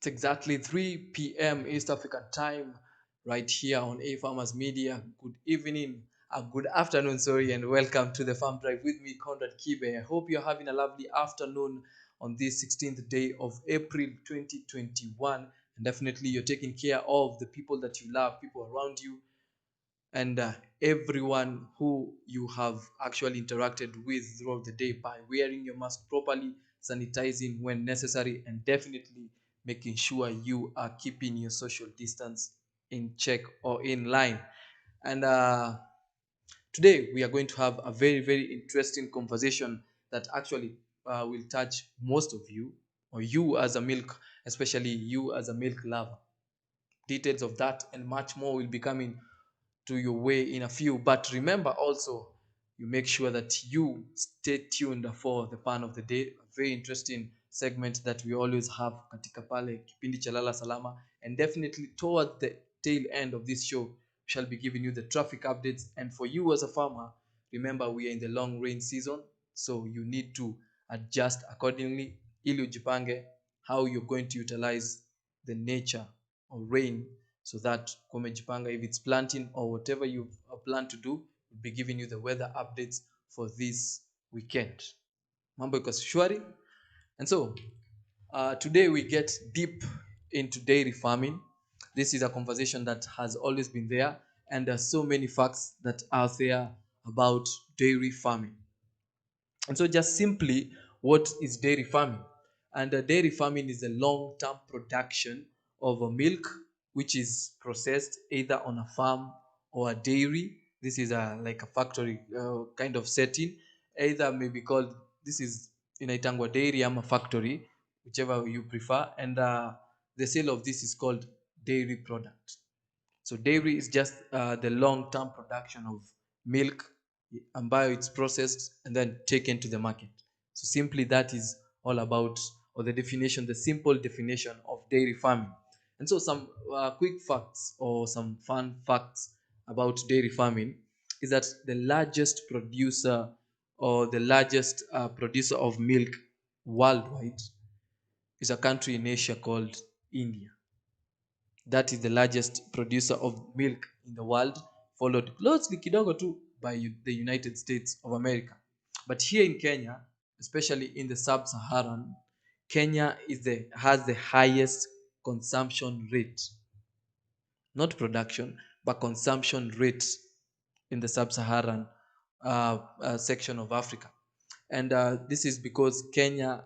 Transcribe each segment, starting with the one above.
It's exactly 3 p.m. East African time right here on A Farmers Media. Good evening, good afternoon, sorry, and welcome to the Farm Drive with me, Conrad Kibe. I hope you're having a lovely afternoon on this 16th day of April 2021. And definitely you're taking care of the people that you love, people around you, and everyone who you have actually interacted with throughout the day by wearing your mask properly, sanitizing when necessary, and definitely making sure you are keeping your social distance in check or in line. And today we are going to have a very, very interesting conversation that actually will touch most of you, or you as a milk, especially you as a milk lover. Details of that and much more will be coming to your way in a few. But remember also, you make sure that you stay tuned for the pan of the day, a very interesting segment that we always have katika pale kipindi cha lala salama. And definitely towards the tail end of this show, we shall be giving you the traffic updates. And for you as a farmer, remember we are in the long rain season, so you need to adjust accordingly ili ujipange how you're going to utilize the nature or rain, so that kumejipanga, if it's planting or whatever you plan to do, we'll be giving you the weather updates for this weekend. Mambo iko shwari. And so today we get deep into dairy farming. This is a conversation that has always been there, and there's so many facts that are there about dairy farming. And so just simply, what is dairy farming? And dairy farming is a long-term production of a milk which is processed either on a farm or a dairy. This is like a factory kind of setting. Either may be called, this is inaitangwa dairy ama factory, whichever you prefer. And the sale of this is called dairy product. So dairy is just the long-term production of milk ambayo it's processed and then taken to the market. So simply that is all about, or the definition, the simple definition of dairy farming. And so some quick facts or some fun facts about dairy farming is that the largest producer, or the largest producer of milk worldwide, is a country in Asia called India. That is the largest producer of milk in the world, followed closely kidogo tu by the United States of America. But here in Kenya, especially in the sub-Saharan, Kenya has the highest consumption rate, not production, but consumption rate in the sub-Saharan section of Africa. And this is because Kenya,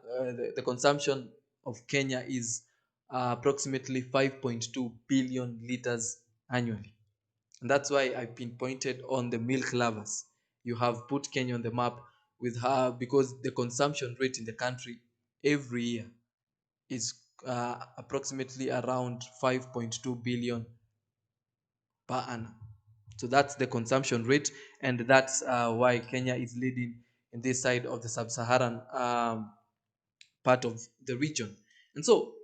the consumption of Kenya is approximately 5.2 billion liters annually. And that's why I pinpointed on the milk lovers. You have put Kenya on the map with her, because the consumption rate in the country every year is approximately around 5.2 billion per annum. So that's the consumption rate, and that's why Kenya is leading in this side of the sub-Saharan part of the region. And so,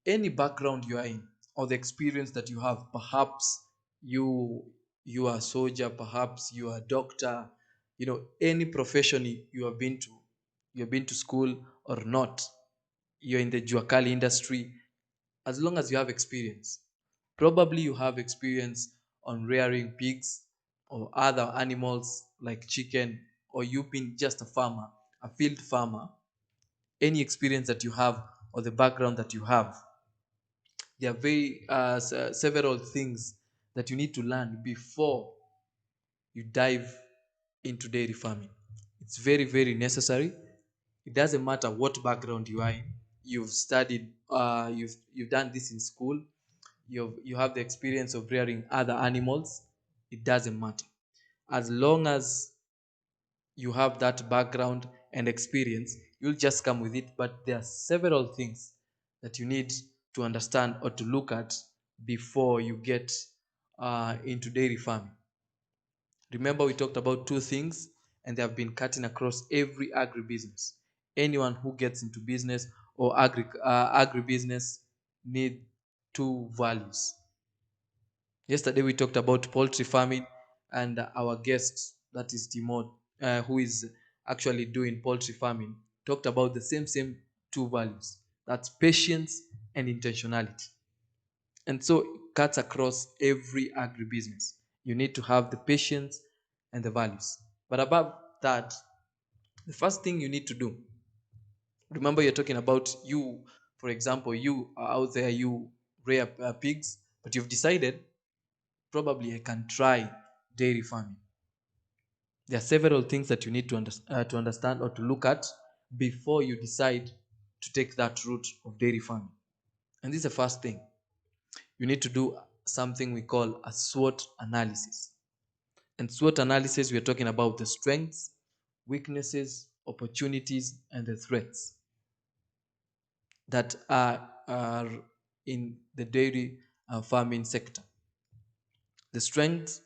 any background you are in, or the experience that you have, perhaps you you are a soldier, perhaps you are a doctor, any profession you have been to, school or not, you're in the juakali industry, as long as you have experience, probably you have experience on rearing pigs or other animals like chicken, or you've been just a farmer, a field farmer. Any experience that you have, or the background that you have, there are very several things that you need to learn before you dive into dairy farming. It's very, very necessary. It doesn't matter what background you are in. You've studied, you've done this in school, you have the experience of rearing other animals. It doesn't matter, as long as you have that background and experience, you'll just come with it. But there are several things that you need to understand or to look at before you get into dairy farming. Remember, we talked about two things, and they have been cutting across every agribusiness. Anyone who gets into business or agribusiness need two values. Yesterday we talked about poultry farming, and our guest, that is Timot, who is actually doing poultry farming, talked about the same two values. That's patience and intentionality. And so it cuts across every agribusiness. You need to have the patience and the values. But above that, the first thing you need to do, remember you're talking about you, for example, you are out there, you rear pigs, but you've decided probably I can try dairy farming. There are several things that you need to understand or to look at before you decide to take that route of dairy farming. And this is the first thing. You need to do something we call a SWOT analysis. And SWOT analysis, we're talking about the strengths, weaknesses, opportunities, and the threats that are in the dairy farming sector. The strengths,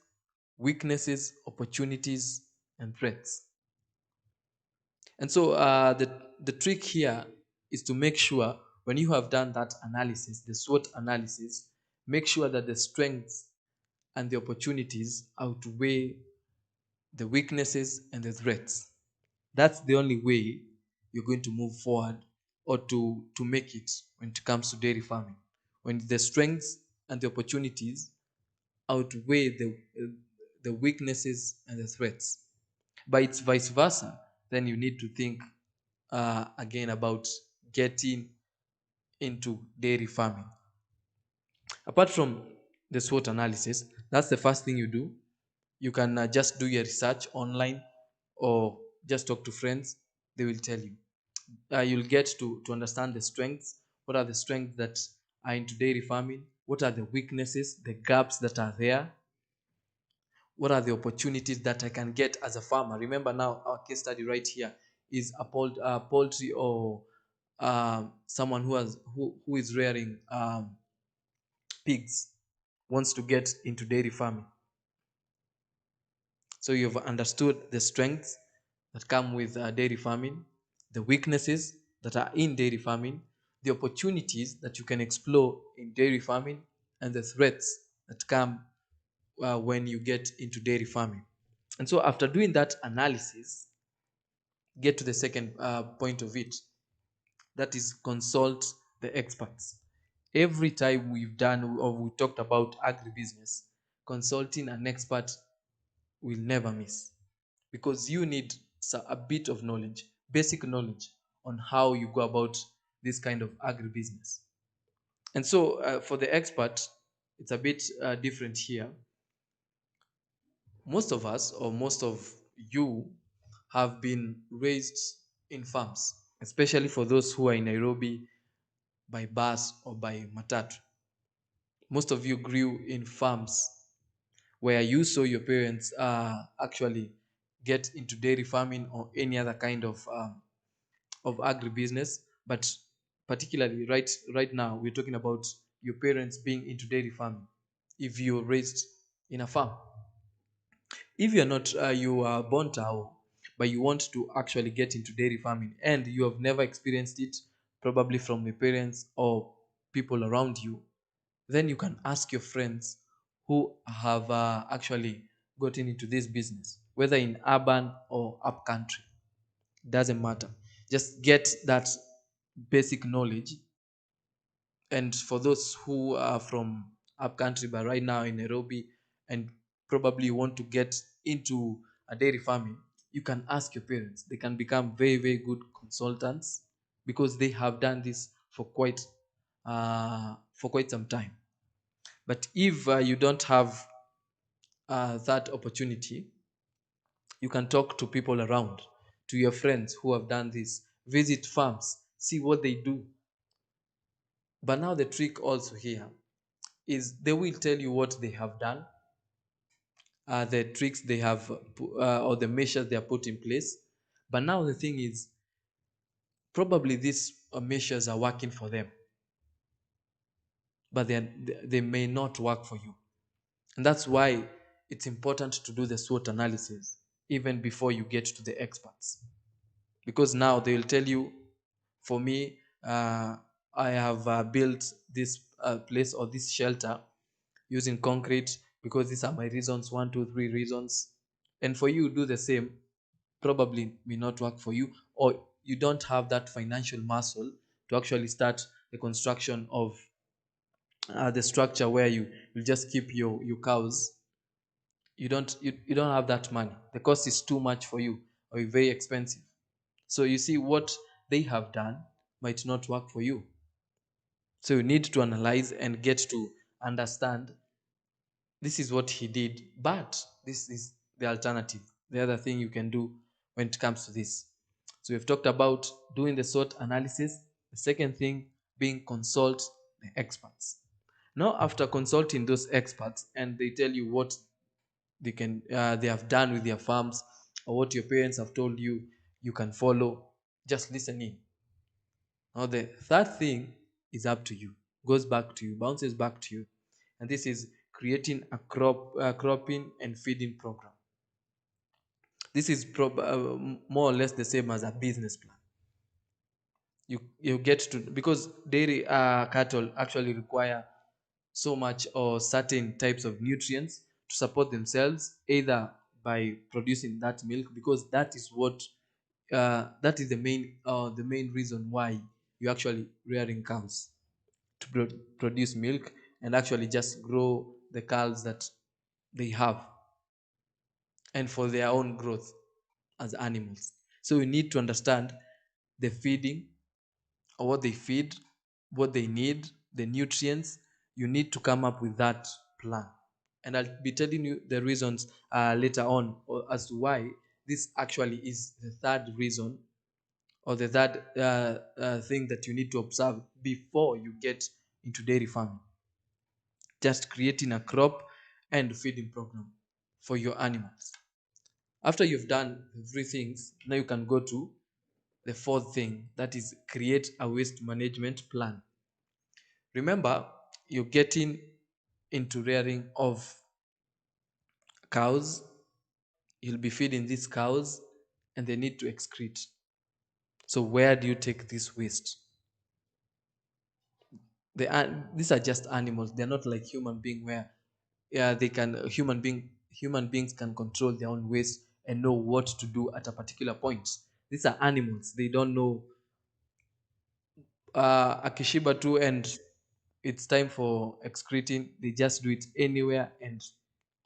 weaknesses, opportunities, and threats. And so the trick here is to make sure when you have done that analysis, the SWOT analysis, make sure that the strengths and the opportunities outweigh the weaknesses and the threats. That's the only way you're going to move forward or to make it when it comes to dairy farming. When the strengths and the opportunities outweigh the weaknesses and the threats. But it's vice versa, then you need to think again about getting into dairy farming. Apart from the SWOT analysis, that's the first thing you do. You can just do your research online or just talk to friends. They will tell you. You'll get to understand the strengths. What are the strengths that are into dairy farming? What are the weaknesses, the gaps that are there? What are the opportunities that I can get as a farmer? Remember now, our case study right here is a poultry or someone who is rearing pigs, wants to get into dairy farming. So you've understood the strengths that come with dairy farming, the weaknesses that are in dairy farming, the opportunities that you can explore in dairy farming, and the threats that come when you get into dairy farming. And so after doing that analysis, get to the second point of it. That is, consult the experts. Every time we've done or we talked about agribusiness, consulting an expert will never miss, because you need a bit of knowledge, basic knowledge on how you go about this kind of agribusiness. And so for the expert, it's a bit different here. Most of us, or most of you, have been raised in farms, especially for those who are in Nairobi by bus or by matatu. Most of you grew in farms where you saw your parents actually get into dairy farming or any other kind of agribusiness. But particularly right now, we're talking about your parents being into dairy farming. If you're raised in a farm, if you're not, you are born Tao, but you want to actually get into dairy farming and you have never experienced it, probably from your parents or people around you, then you can ask your friends who have actually gotten into this business, whether in urban or up country. Doesn't matter. Just get that basic knowledge. And for those who are from up country but right now in Nairobi and probably want to get into a dairy farming, you can ask your parents. They can become very, very good consultants because they have done this for quite some time. But if you don't have that opportunity, you can talk to people around, to your friends who have done this. Visit farms, see what they do. But now the trick also here is they will tell you what they have done, the tricks they have or the measures they have put in place. But now the thing is, probably these measures are working for them, but they may not work for you. And that's why it's important to do the SWOT analysis even before you get to the experts. Because now they will tell you, for me, I have built this place or this shelter using concrete because these are my reasons, 1 2 3 reasons. And for you do the same, probably may not work for you, or you don't have that financial muscle to actually start the construction of the structure where you just keep your cows. You don't have that money. The cost is too much for you, or very expensive. So you see, what they have done might not work for you. So you need to analyze and get to understand, this is what he did, but this is the alternative, the other thing you can do when it comes to this. So we've talked about doing the SWOT analysis. The second thing being consult the experts. Now, after consulting those experts and they tell you what they have done with their farms, or what your parents have told you, you can follow. Just listen in. Now the third thing is up to you, goes back to you, bounces back to you, and this is creating a cropping and feeding program. This is more or less the same as a business plan. You get to, because dairy cattle actually require so much or certain types of nutrients to support themselves, either by producing that milk, because that is what that is the main reason why you actually rearing cows, to produce milk and actually just grow the calves that they have, and for their own growth as animals. So you need to understand the feeding, or what they feed, what they need, the nutrients. You need to come up with that plan. And I'll be telling you the reasons later on, or as to why this actually is the third reason, or the third thing that you need to observe before you get into dairy farming. Just creating a crop and feeding program for your animals. After you've done the three things, now you can go to the fourth thing, that is create a waste management plan. Remember, you're getting into rearing of cows. You'll be feeding these cows and they need to excrete. So where do you take this waste? These are just animals. They're not like human being, where they can human beings can control their own waste and know what to do at a particular point. These are animals. They don't know akishiba too, and it's time for excreting. They just do it anywhere and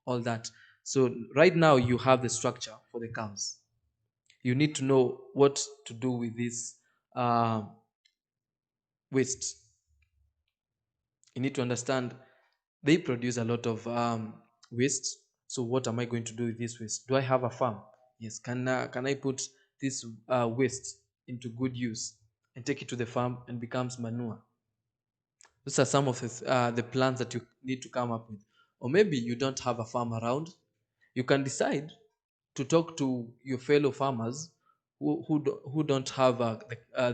all that. So right now you have the structure for the cows. You need to know what to do with this waste. You need to understand they produce a lot of waste. So what am I going to do with this waste? Do I have a farm? Yes. Can I put this waste into good use and take it to the farm and becomes manure? Those are some of the plans that you need to come up with. Or maybe you don't have a farm around. You can decide to talk to your fellow farmers who don't have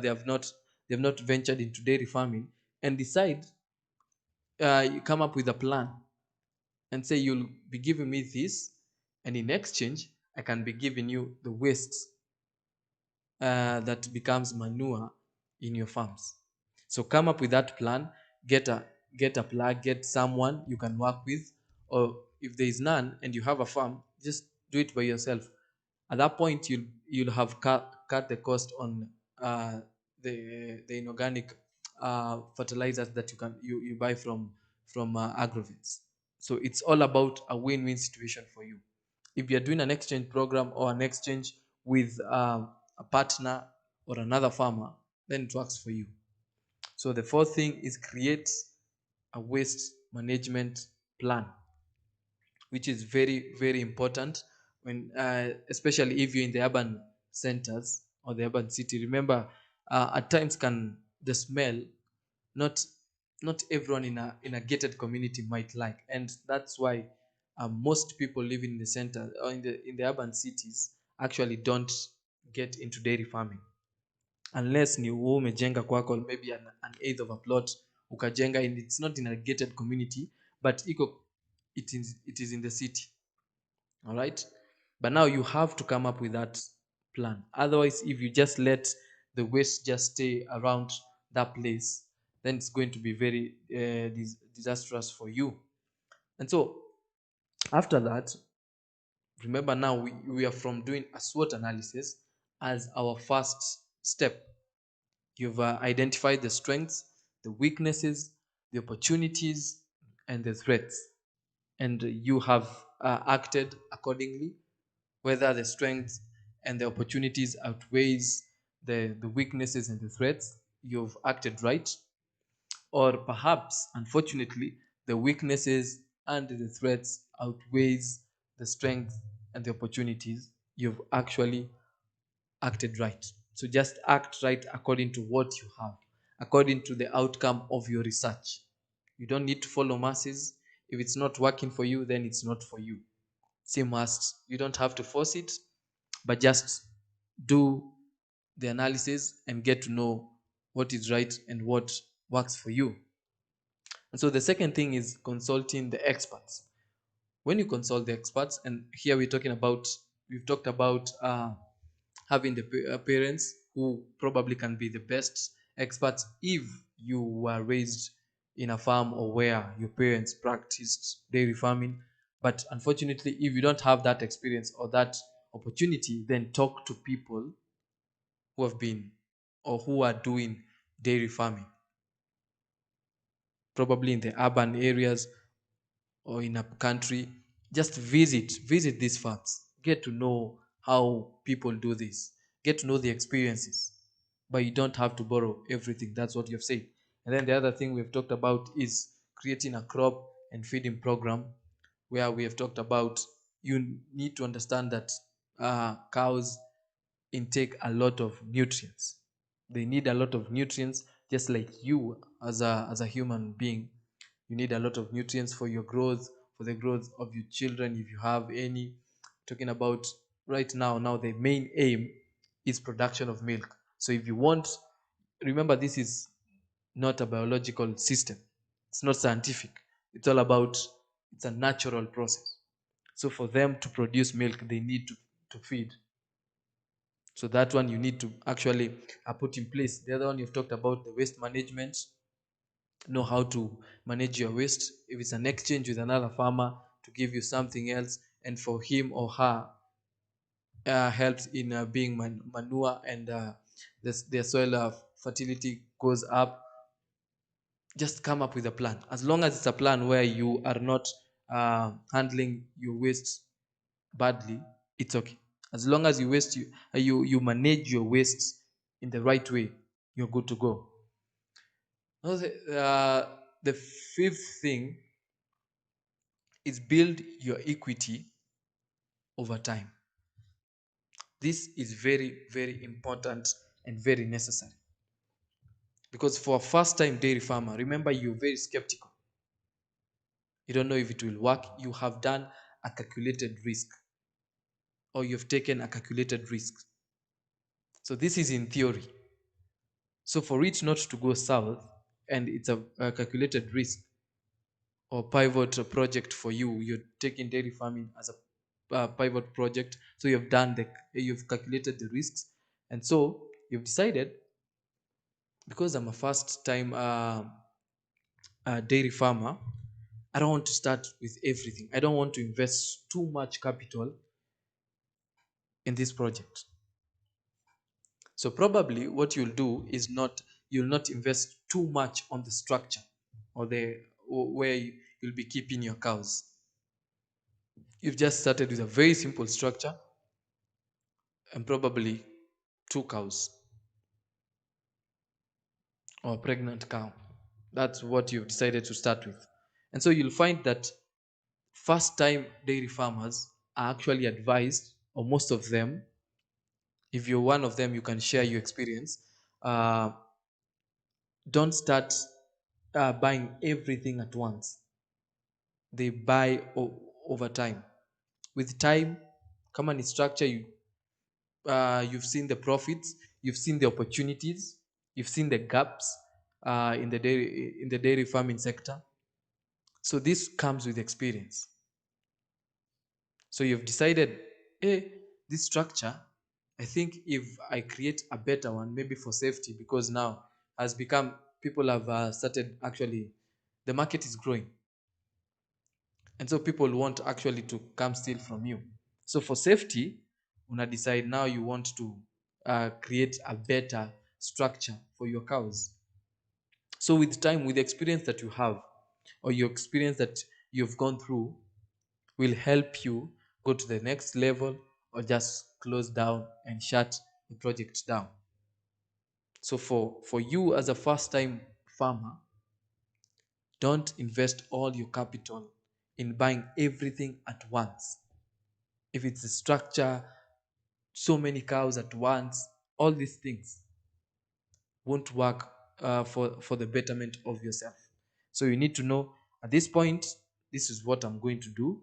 they have not ventured into dairy farming, and decide, you come up with a plan and say, you'll be giving me this, and in exchange I can be giving you the waste that becomes manure in your farms. So come up with that plan. Get a get someone you can work with, or if there is none and you have a farm, just do it by yourself. At that point, you'll have cut the cost on the inorganic fertilizers that you buy from agrovets. So it's all about a win-win situation for you. If you're doing an exchange program or an exchange with a partner or another farmer, then it works for you. So the fourth thing is create a waste management plan, which is very, very important when, especially if you're in the urban centers or the urban city. Remember, at times can the smell, not everyone in a gated community might like, and that's why most people living in the center or in the urban cities actually don't get into dairy farming, unless ni wewe umejenga kwako, maybe an eighth of a plot ukajenga, and it's not in a gated community, but it is in the city. All right, but now you have to come up with that plan. Otherwise, if you just let the waste just stay around that place, then it's going to be very disastrous for you. And so after that, remember, now we are from doing a SWOT analysis as our first step. You've identified the strengths, the weaknesses, the opportunities, and the threats, and you have acted accordingly. Whether the strengths and the opportunities outweighs the weaknesses and the threats, you've acted right. Or perhaps, unfortunately, the weaknesses and the threats outweighs the strengths and the opportunities, you've actually acted right. So just act right according to what you have, according to the outcome of your research. You don't need to follow masses. If it's not working for you, then it's not for you. Say must. You don't have to force it, but just do the analysis and get to know what is right and what works for you. And so the second thing is consulting the experts. When you consult the experts, and here we've talked about having the parents who probably can be the best experts if you were raised in a farm or where your parents practiced dairy farming. But unfortunately, if you don't have that experience or that opportunity, then talk to people who have been or who are doing dairy farming, probably in the urban areas or in a country. Just visit these farms, get to know how people do this, get to know the experiences. But you don't have to borrow everything. That's what you've said. And then the other thing we've talked about is creating a crop and feeding program, where we have talked about you need to understand that cows intake a lot of nutrients. They need a lot of nutrients, just like you as a human being. You need a lot of nutrients for your growth, for the growth of your children, if you have any. Talking about right now, the main aim is production of milk. So if you want, remember, this is not a biological system. It's not scientific. It's all about, it's a natural process. So for them to produce milk, they need to feed. So that one you need to actually put in place. The other one you've talked about, the waste management. Know how to manage your waste. If it's an exchange with another farmer to give you something else, and for him or her helps in being manure, and their soil fertility goes up, just come up with a plan. As long as it's a plan where you are not handling your waste badly, it's okay. As long as you manage your waste in the right way, you're good to go. Now the fifth thing is build your equity over time. This is very, very important and very necessary, because for a first time dairy farmer, remember, you're very skeptical. You don't know if it will work. You have done a calculated risk, or you've taken a calculated risk. So this is in theory. So for it not to go south, and it's a calculated risk or pivot project for you, you're taking dairy farming as a pivot project. So you've calculated the risks, and so you've decided, because I'm a first time dairy farmer, I don't want to start with everything. I don't want to invest too much capital in this project. So probably what you'll do is you'll not invest too much on the structure, or where you'll be keeping your cows. You've just started with a very simple structure, and probably two cows or a pregnant cow. That's what you've decided to start with. And so you'll find that first time dairy farmers are actually advised, or most of them, if you're one of them, you can share your experience. Uh, don't start buying everything at once. They buy over time. With time, company structure, you've seen the profits, you've seen the opportunities, you've seen the gaps in the dairy farming sector. So this comes with experience. So you've decided, hey, this structure, I think if I create a better one, maybe for safety, because now has become, people have started, actually, the market is growing. And so people want actually to come steal from you. So for safety, una decide now you want to create a better structure for your cows. So with time, with the experience that you have, or your experience that you've gone through, will help you go to the next level or just close down and shut the project down. So for you as a first time farmer, don't invest all your capital in buying everything at once. If it's a structure, so many cows at once, all these things won't work for the betterment of yourself. So you need to know at this point, this is what I'm going to do.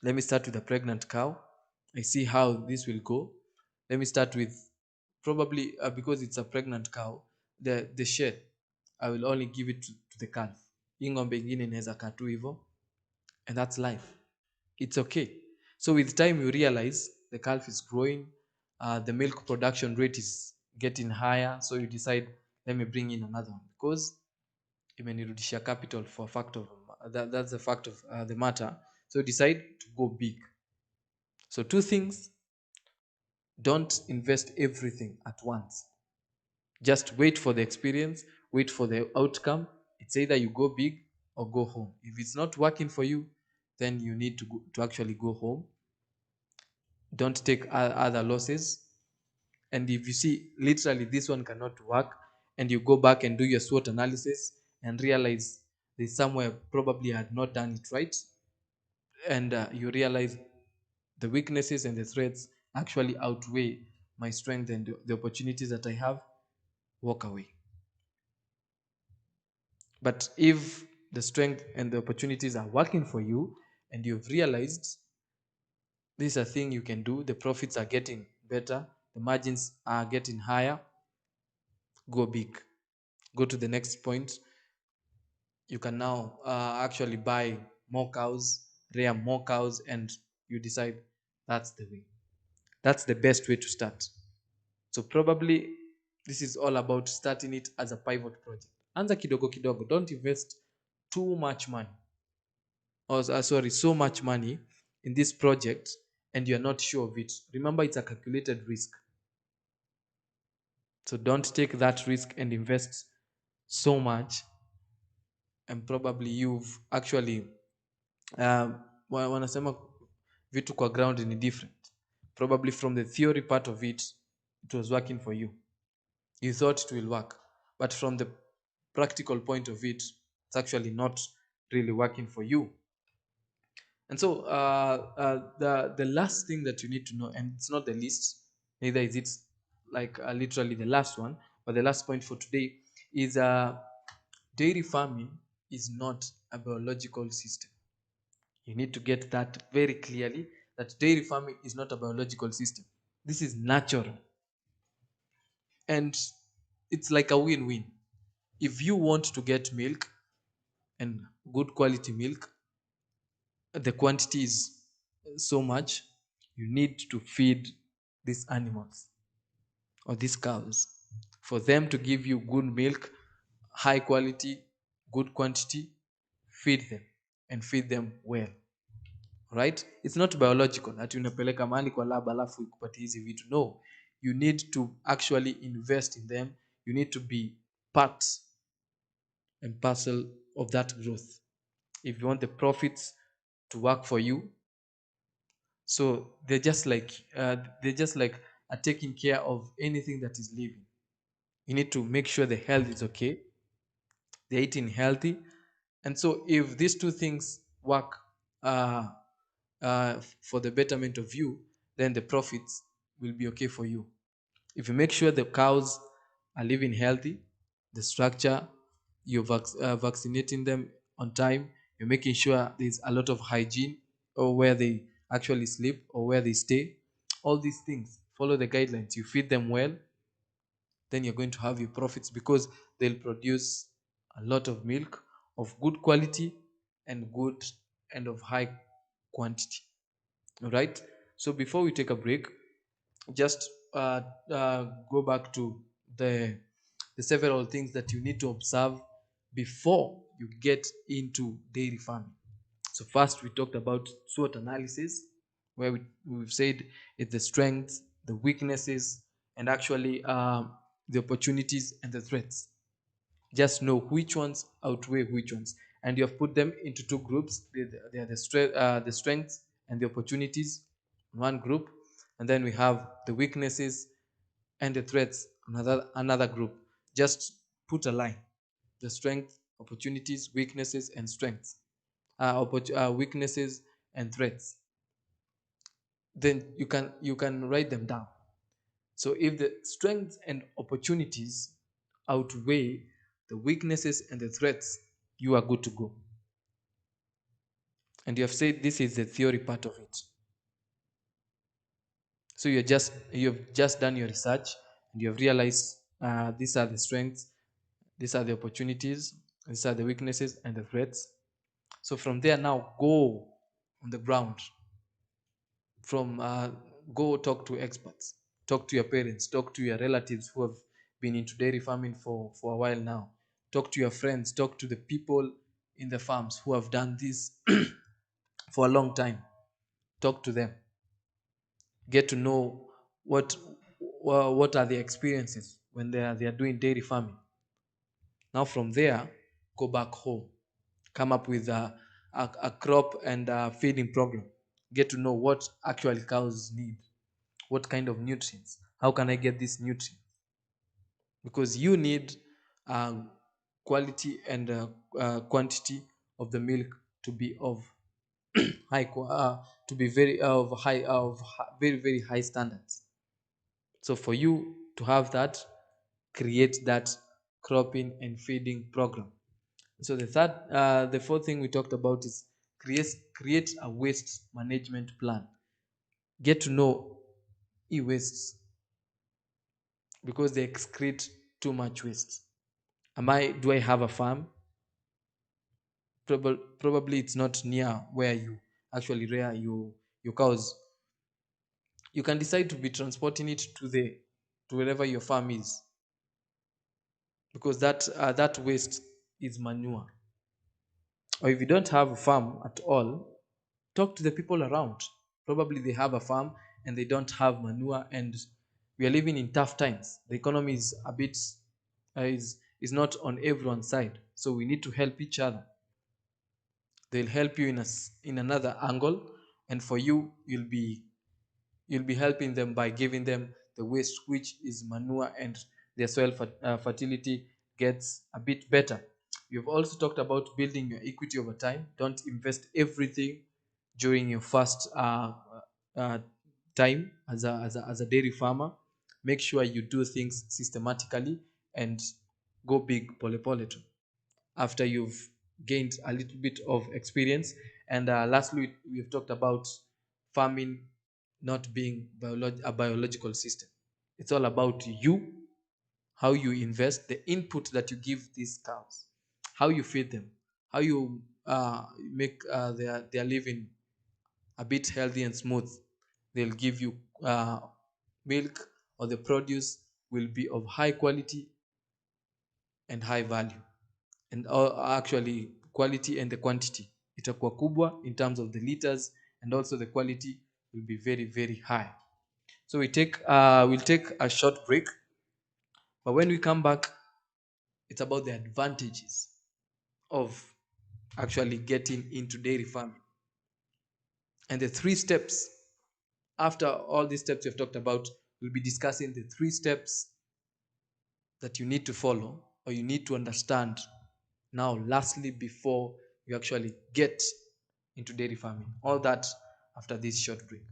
Let me start with a pregnant cow. I see how this will go. Let me start with probably because it's a pregnant cow, the shed, I will only give it to the calf. Hii ng'ombe ingine inaweza kaa tu hivyo, and that's life. It's okay. So with time you realize the calf is growing, the milk production rate is getting higher, so you decide, let me bring in another one because imenirudishia capital for a fact of that's the fact of the matter. So you decide to go big. So two things: don't invest everything at once. Just wait for the experience, wait for the outcome. It's either you go big or go home. If it's not working for you, then you need to actually go home. Don't take other losses. And if you see literally this one cannot work, and you go back and do your SWOT analysis and realize there's somewhere probably I had not done it right, and you realize the weaknesses and the threats actually outweigh my strength and the opportunities that I have, walk away. But if the strength and the opportunities are working for you and you've realized this is a thing you can do, the profits are getting better, the margins are getting higher, go big. Go to the next point. You can now actually buy more cows, rear more cows, and you decide that's the way. That's the best way to start. So probably this is all about starting it as a pivot project. Anza kidogo kidogo. Don't invest too much money, or sorry, so much money in this project and you're not sure of it. Remember, it's a calculated risk. So don't take that risk and invest so much, and probably you've actually wanasema vitu kwa ground ni different. Probably from the theory part of it, it was working for you. You thought it will work, but from the practical point of it, it's actually not really working for you. And so the last thing that you need to know, and it's not the least, neither is it like literally the last one, but the last point for today is dairy farming is not a biological system. You need to get that very clearly, that dairy farming is not a biological system. This is natural. And it's like a win-win. If you want to get milk and good quality milk, the quantity is so much, you need to feed these animals or these cows for them to give you good milk, high quality, good quantity. Feed them and feed them well. Right? It's not biological that unapeleka mahali kwa lab alafu ikupatie hizi vitu. No, you need to actually invest in them. You need to be part and parcel of that growth if you want the profits to work for you. So they're just like are taking care of anything that is living. You need to make sure the health is okay, they're eating healthy. And so if these two things work uh, for the betterment of you, then the profits will be okay for you. If you make sure the cows are living healthy, the structure, you're vaccinating them on time, you're making sure there's a lot of hygiene, or where they actually sleep or where they stay, all these things, follow the guidelines, you feed them well, then you're going to have your profits because they'll produce a lot of milk of good quality and good and of high quantity. All right. So before we take a break, just go back to the several things that you need to observe before you get into dairy farming. So first we talked about SWOT analysis, where we've said it's the strengths, the weaknesses, and actually the opportunities and the threats. Just know which ones outweigh which ones, and you have put them into two groups. They are the strengths and the opportunities in one group, and then we have the weaknesses and the threats another group. Just put a line: the strength, opportunities, weaknesses, and strengths, weaknesses and threats. Then you can write them down. So if the strengths and opportunities outweigh the weaknesses and the threats, you are good to go. And you have said this is the theory part of it. So you've just done your research, and you have realized these are the strengths, these are the opportunities, these are the weaknesses and the threats. So from there, now go on the ground. From Go talk to experts, talk to your parents, talk to your relatives who have been into dairy farming for a while now. Talk to your friends, talk to the people in the farms who have done this for a long time. Talk to them, get to know what are their experiences when they are doing dairy farming. Now from there, go back home, come up with a crop and a feeding program. Get to know what actually cows need, what kind of nutrients, how can I get this nutrient, because you need quality and quantity of the milk to be of to be very very high standards. So for you to have that, create that cropping and feeding program. So the fourth thing we talked about is create a waste management plan. Get to know e-wastes, because they excrete too much waste. Do I have a farm? Probably it's not near where you actually rear your cows. You can decide to be transporting it to wherever your farm is, because that waste is manure. Or if you don't have a farm at all, talk to the people around. Probably they have a farm and they don't have manure, and we are living in tough times. The economy is a bit is not on everyone's side, so we need to help each other. They'll help you in another angle, and for you, you'll be helping them by giving them the waste, which is manure, and their soil fertility gets a bit better. You've also talked about building your equity over time. Don't invest everything during your first uh, time as a dairy farmer. Make sure you do things systematically and go big pole pole after you've gained a little bit of experience. And lastly, we've talked about farming not being a biological system. It's all about you, how you invest, the input that you give these cows, how you feed them, how you make their living a bit healthy and smooth. They'll give you milk, or the produce will be of high quality and high value, and actually quality and the quantity itakuwa kubwa in terms of the liters, and also the quality will be very very high. So we'll take a short break, but when we come back, it's about the advantages of actually getting into dairy farming, and the three steps. After all these steps we've talked about, we'll be discussing the three steps that you need to follow, or you need to understand now, lastly, before you actually get into dairy farming. All that after this short break.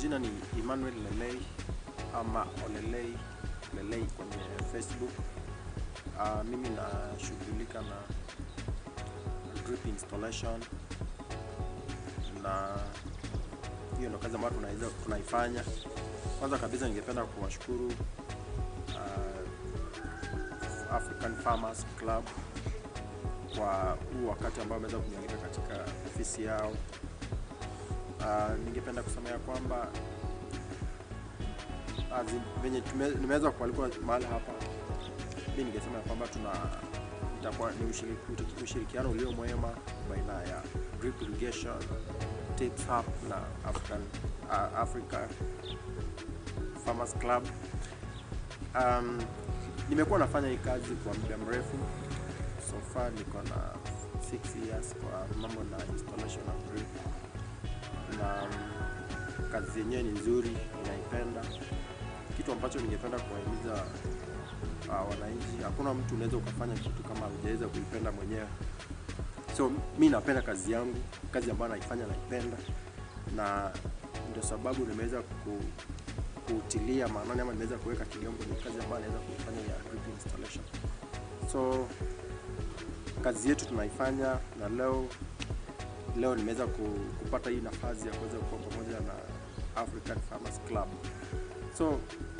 majina ni Emmanuel Lelei ama Olelei kwenye Facebook. Mimi nashughulika na drip installation, na hiyo ndio kazi ambayo tunaifanya. Kwanza kabisa ningependa kuwashukuru African Farmers Club kwa huu wakati ambao wameweza kunialika katika ofisi yao. Ningependa kusema ya kwamba venye nimeweza kualikwa mahali hapa, mimi ningesema kwamba itakuwa ni ushirikiano ulio mwema baina ya drip irrigation tips hub na Africa Farmers Club. Nimekuwa nafanya hii kazi kwa muda mrefu. So far niko na 6 years kwa mambo na installation of drip, na kazi yenyewe ni nzuri, ninaipenda. Kitu ambacho ningependa kuwahimiza wananchi, hakuna mtu unaweza ukafanya kitu kama hujaweza kuipenda mwenyewe. So mimi napenda kazi yangu, kazi ambayo naifanya naipenda, na ndio sababu nimeweza kutilia maana ama nimeweza kuweka kilio kwenye kazi ambayo naweza kuifanya ya drip installation. So kazi yetu tunaifanya, na leo nimeweza kupata hii nafasi ya kuweza kuwa pamoja na African Farmers Club. So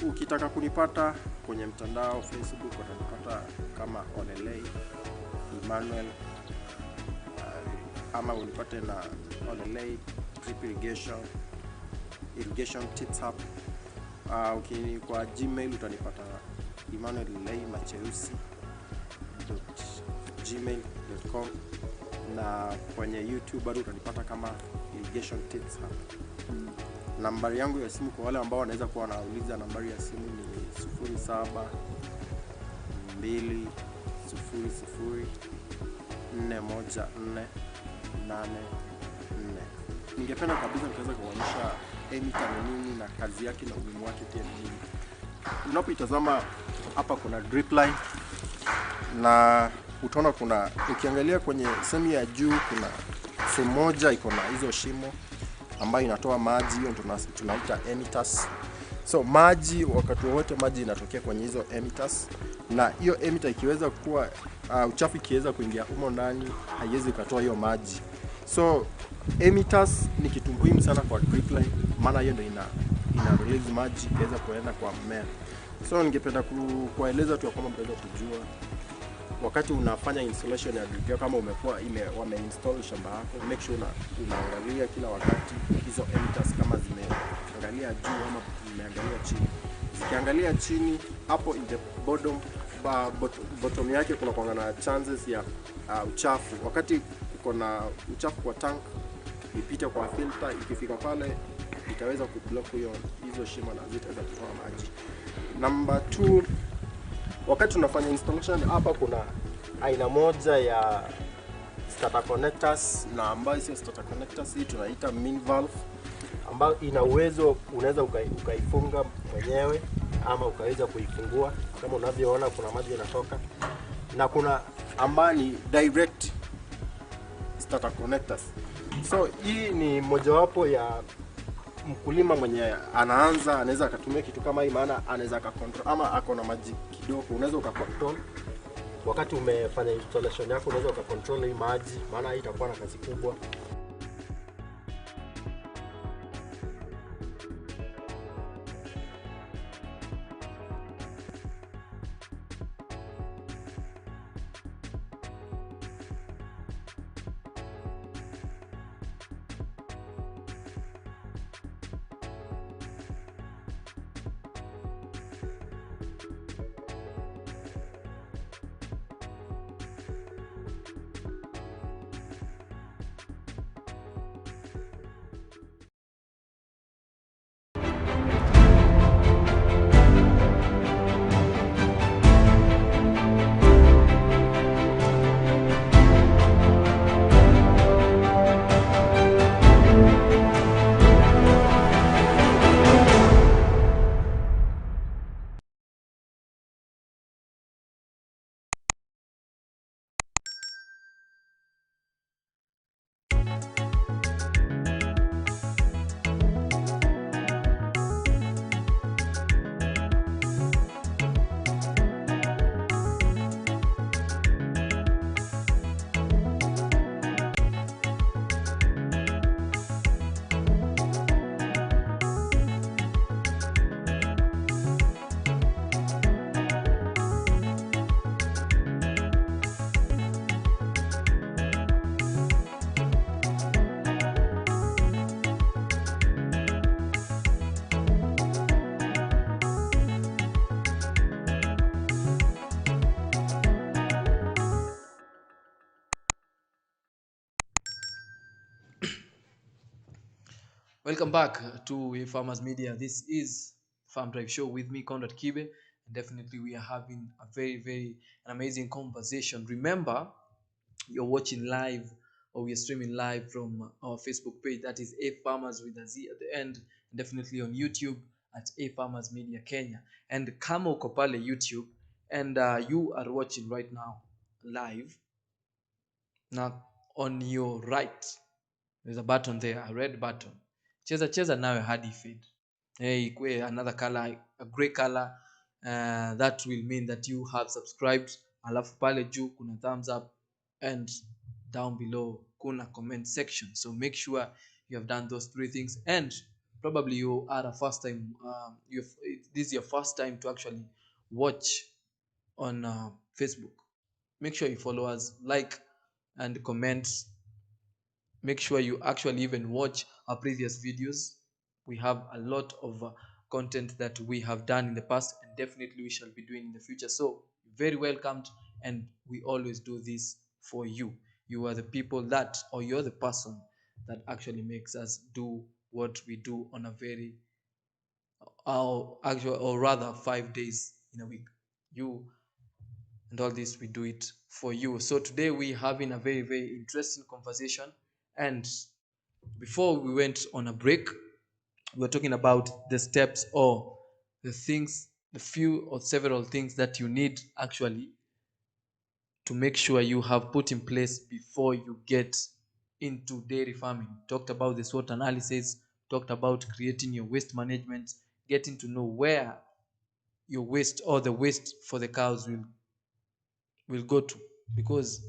ukitaka kunipata kwenye mtandao Facebook, utanipata kama Olelei Emmanuel, ama unipate na Olelei drip irrigation tips hub. Kwa Gmail utanipata emmanuel.lei@gmail.com, na kwenye YouTube bado utanipata kama irrigation tips hub. Nambari yangu ya simu kwa wale ambao wanaweza kuwa wanauliza, nambari ya simu ni 0720041484. Ningependa kabisa nikaweza kuonyesha emitter ni nini na kazi yake na umuhimu wake pia ni nini. Unapoitazama hapa kuna drip line, na utaona ukiangalia kwenye sehemu ya juu kuna sehemu moja iko na hizo shimo ambayo inatoa maji, hiyo tunaita emitters. So maji, wakati wote maji inatokea kwenye hizo emitters, na hiyo emitter ikiweza kuwa uchafu ikiweza kuingia humo ndani haiwezi kutoa hiyo maji. So emitters ni kitu muhimu sana kwa drip line, maana hiyo ndio ina release maji iweza kuenda kwa mmea. So ningependa kueleza tu kwamba mtaweza kujua wakati unafanya installation ya drip, kama wameinstall shamba yako, make sure unaangalia kila wakati hizo emitters kama zimeangalia juu ama zimeangalia chini. Zikiangalia chini, hapo in the bottom yake kuna kwa na chances ya uchafu. Wakati uko na uchafu kwa tank, ipite kwa filter, ikifika pale itaweza kublock hizo shimo na zitaweza kutoa maji. Number 2, wakati tunafanya installation hapa kuna aina moja ya starter connectors, na ambayo sio starter connectors, hii tunaita min valve, ambayo ina uwezo unaweza ukaifunga mwenyewe ama ukaweza kuifungua. Kama unavyoona kuna maji yanatoka, na kuna ambayo ni direct starter connectors. So hii ni mojawapo ya mkulima mwenye anaweza akatumia kitu kama hii, maana anaweza akacontrol, ama ako na maji kidogo, unaweza ukacontrol wakati umefanya installation yako, unaweza ukacontrol hii maji, maana hii itakuwa na kazi kubwa. Welcome back to A Farmers Media. This is Farm Drive Show with me, Conrad Kibe, and definitely we are having a very an amazing conversation. Remember, you're watching live or we are streaming live from our Facebook page. That is A Farmers with a Z at the end, and definitely on YouTube at A Farmers Media Kenya. And kama uko pale YouTube and you are watching right now live, now on your right there's a button there, a red button. Cheza cheza nawe hadi fade. Hey, ikue another color, a gray color. That will mean that you have subscribed. Alafu pale juu kuna thumbs up and down below kuna comment section. So make sure you have done those three things. And probably you are a first time. This is your first time to actually watch on Facebook. Make sure you follow us, like, and comment. Make sure you actually even watch our previous videos. We have a lot of content that we have done in the past and definitely we shall be doing in the future. So very welcomed, and we always do this for you. You are the people that, or you're the person that actually makes us do what we do on a very or rather 5 days in a week. You and all this, we do it for you. So today we having a very interesting conversation. And before we went on a break, we were talking about the steps or the things, the few or several things that you need actually to make sure you have put in place before you get into dairy farming. Talked about the SWOT analysis, talked about creating your waste management, getting to know where your waste or the waste for the cows will go to, because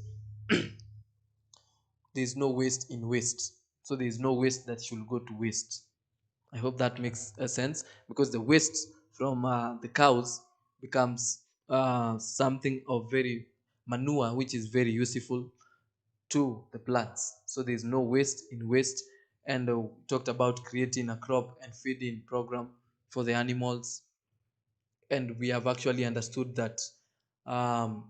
there is no waste in waste. So there is no waste that should go to waste. I hope that makes sense, because the waste from the cows becomes something of very manure, which is very useful to the plants. So there is no waste in waste. And talked about creating a crop and feeding program for the animals. And we have actually understood that um,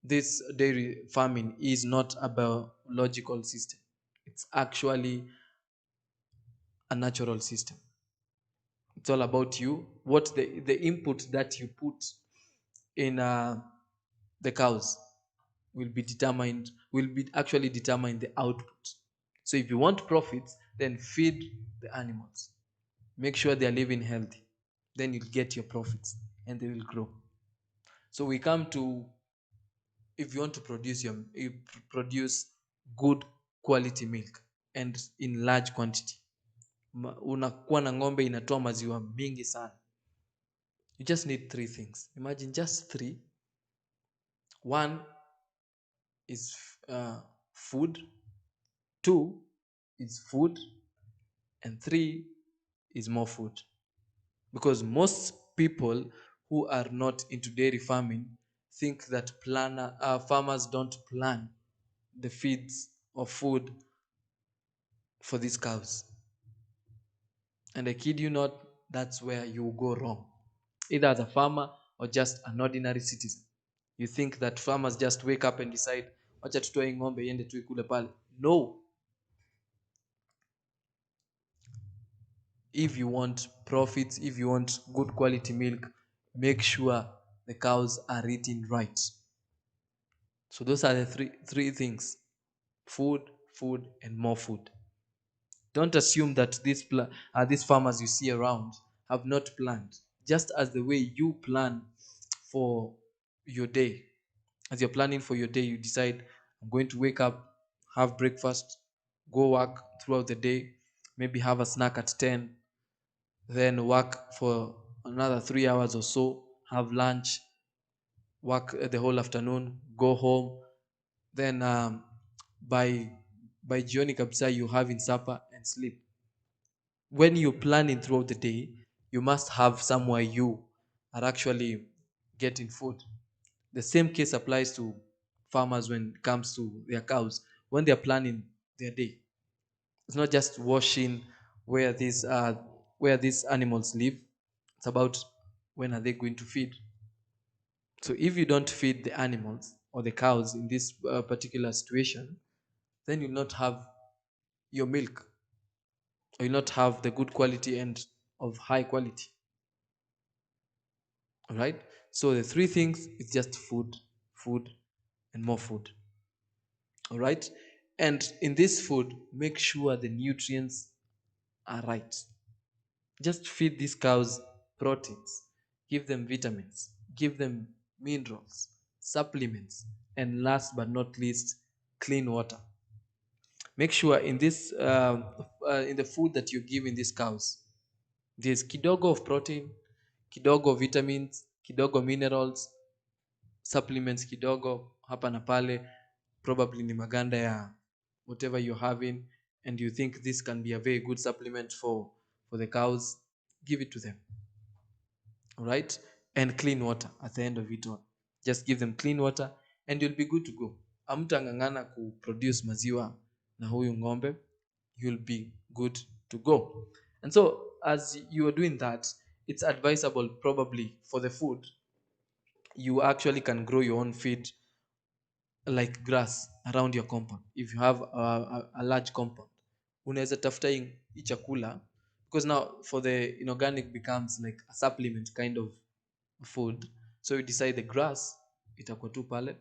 this dairy farming is not a biological system. It's actually a natural system. It's all about you, what the input that you put in the cows will be actually determine the output. So if you want profits, then feed the animals, make sure they are living healthy, then you'll get your profits and they will grow. So we come to, if you want to produce good quality milk and in large quantity, unakuwa na ng'ombe inatoa maziwa mingi sana, you just need three things. Imagine just three. One is food, two is food, and three is more food. Because most people who are not into dairy farming think that farmers don't plan the feeds or food for these cows. And I kid you not, that's where you go wrong. Either as a farmer or just an ordinary citizen. You think that farmers just wake up and decide, wacha tutoe ng'ombe iende tu ikule pale. No. If you want profits, if you want good quality milk, make sure the cows are eating right. So those are the three things: food, food, and more food. Don't assume that these farmers you see around have not planned. Just as the way you plan for your day, as you're planning for your day, you decide, I'm going to wake up, have breakfast, go work throughout the day, maybe have a snack at 10, then work for another 3 hours or so, have lunch, work the whole afternoon, go home, then by jioni kabisa you having supper and sleep. When you're planning throughout the day, you must have somewhere you are actually getting food. The same case applies to farmers when it comes to their cows. When they're planning their day, it's not just washing where these animals live. It's about when are they going to feed. So if you don't feed the animals or the cows in this particular situation, then you'll not have your milk. or you'll not have the good quality and of high quality. All right. So the three things is just food, food, and more food. All right. And in this food, make sure the nutrients are right. Just feed these cows proteins, give them vitamins, give them minerals, supplements, and last but not least, clean water. Make sure in this in the food that you give in these cows, there's kidogo of protein, kidogo of vitamins, kidogo minerals, supplements kidogo hapa na pale, probably ni maganda ya whatever you're having, and you think this can be a very good supplement for the cows, give it to them. All right. And clean water at the end of it all. Just give them clean water and you'll be good to go. Amtangangana kuproduce maziwa na huyu ng'ombe, you'll be good to go. And so as you are doing that, it's advisable probably for the food, you actually can grow your own feed like grass around your compound. If you have a large compound, unaweza tafuta hii chakula, because now for the inorganic becomes like a supplement kind of food. So you decide the grass itakuwa tu pale,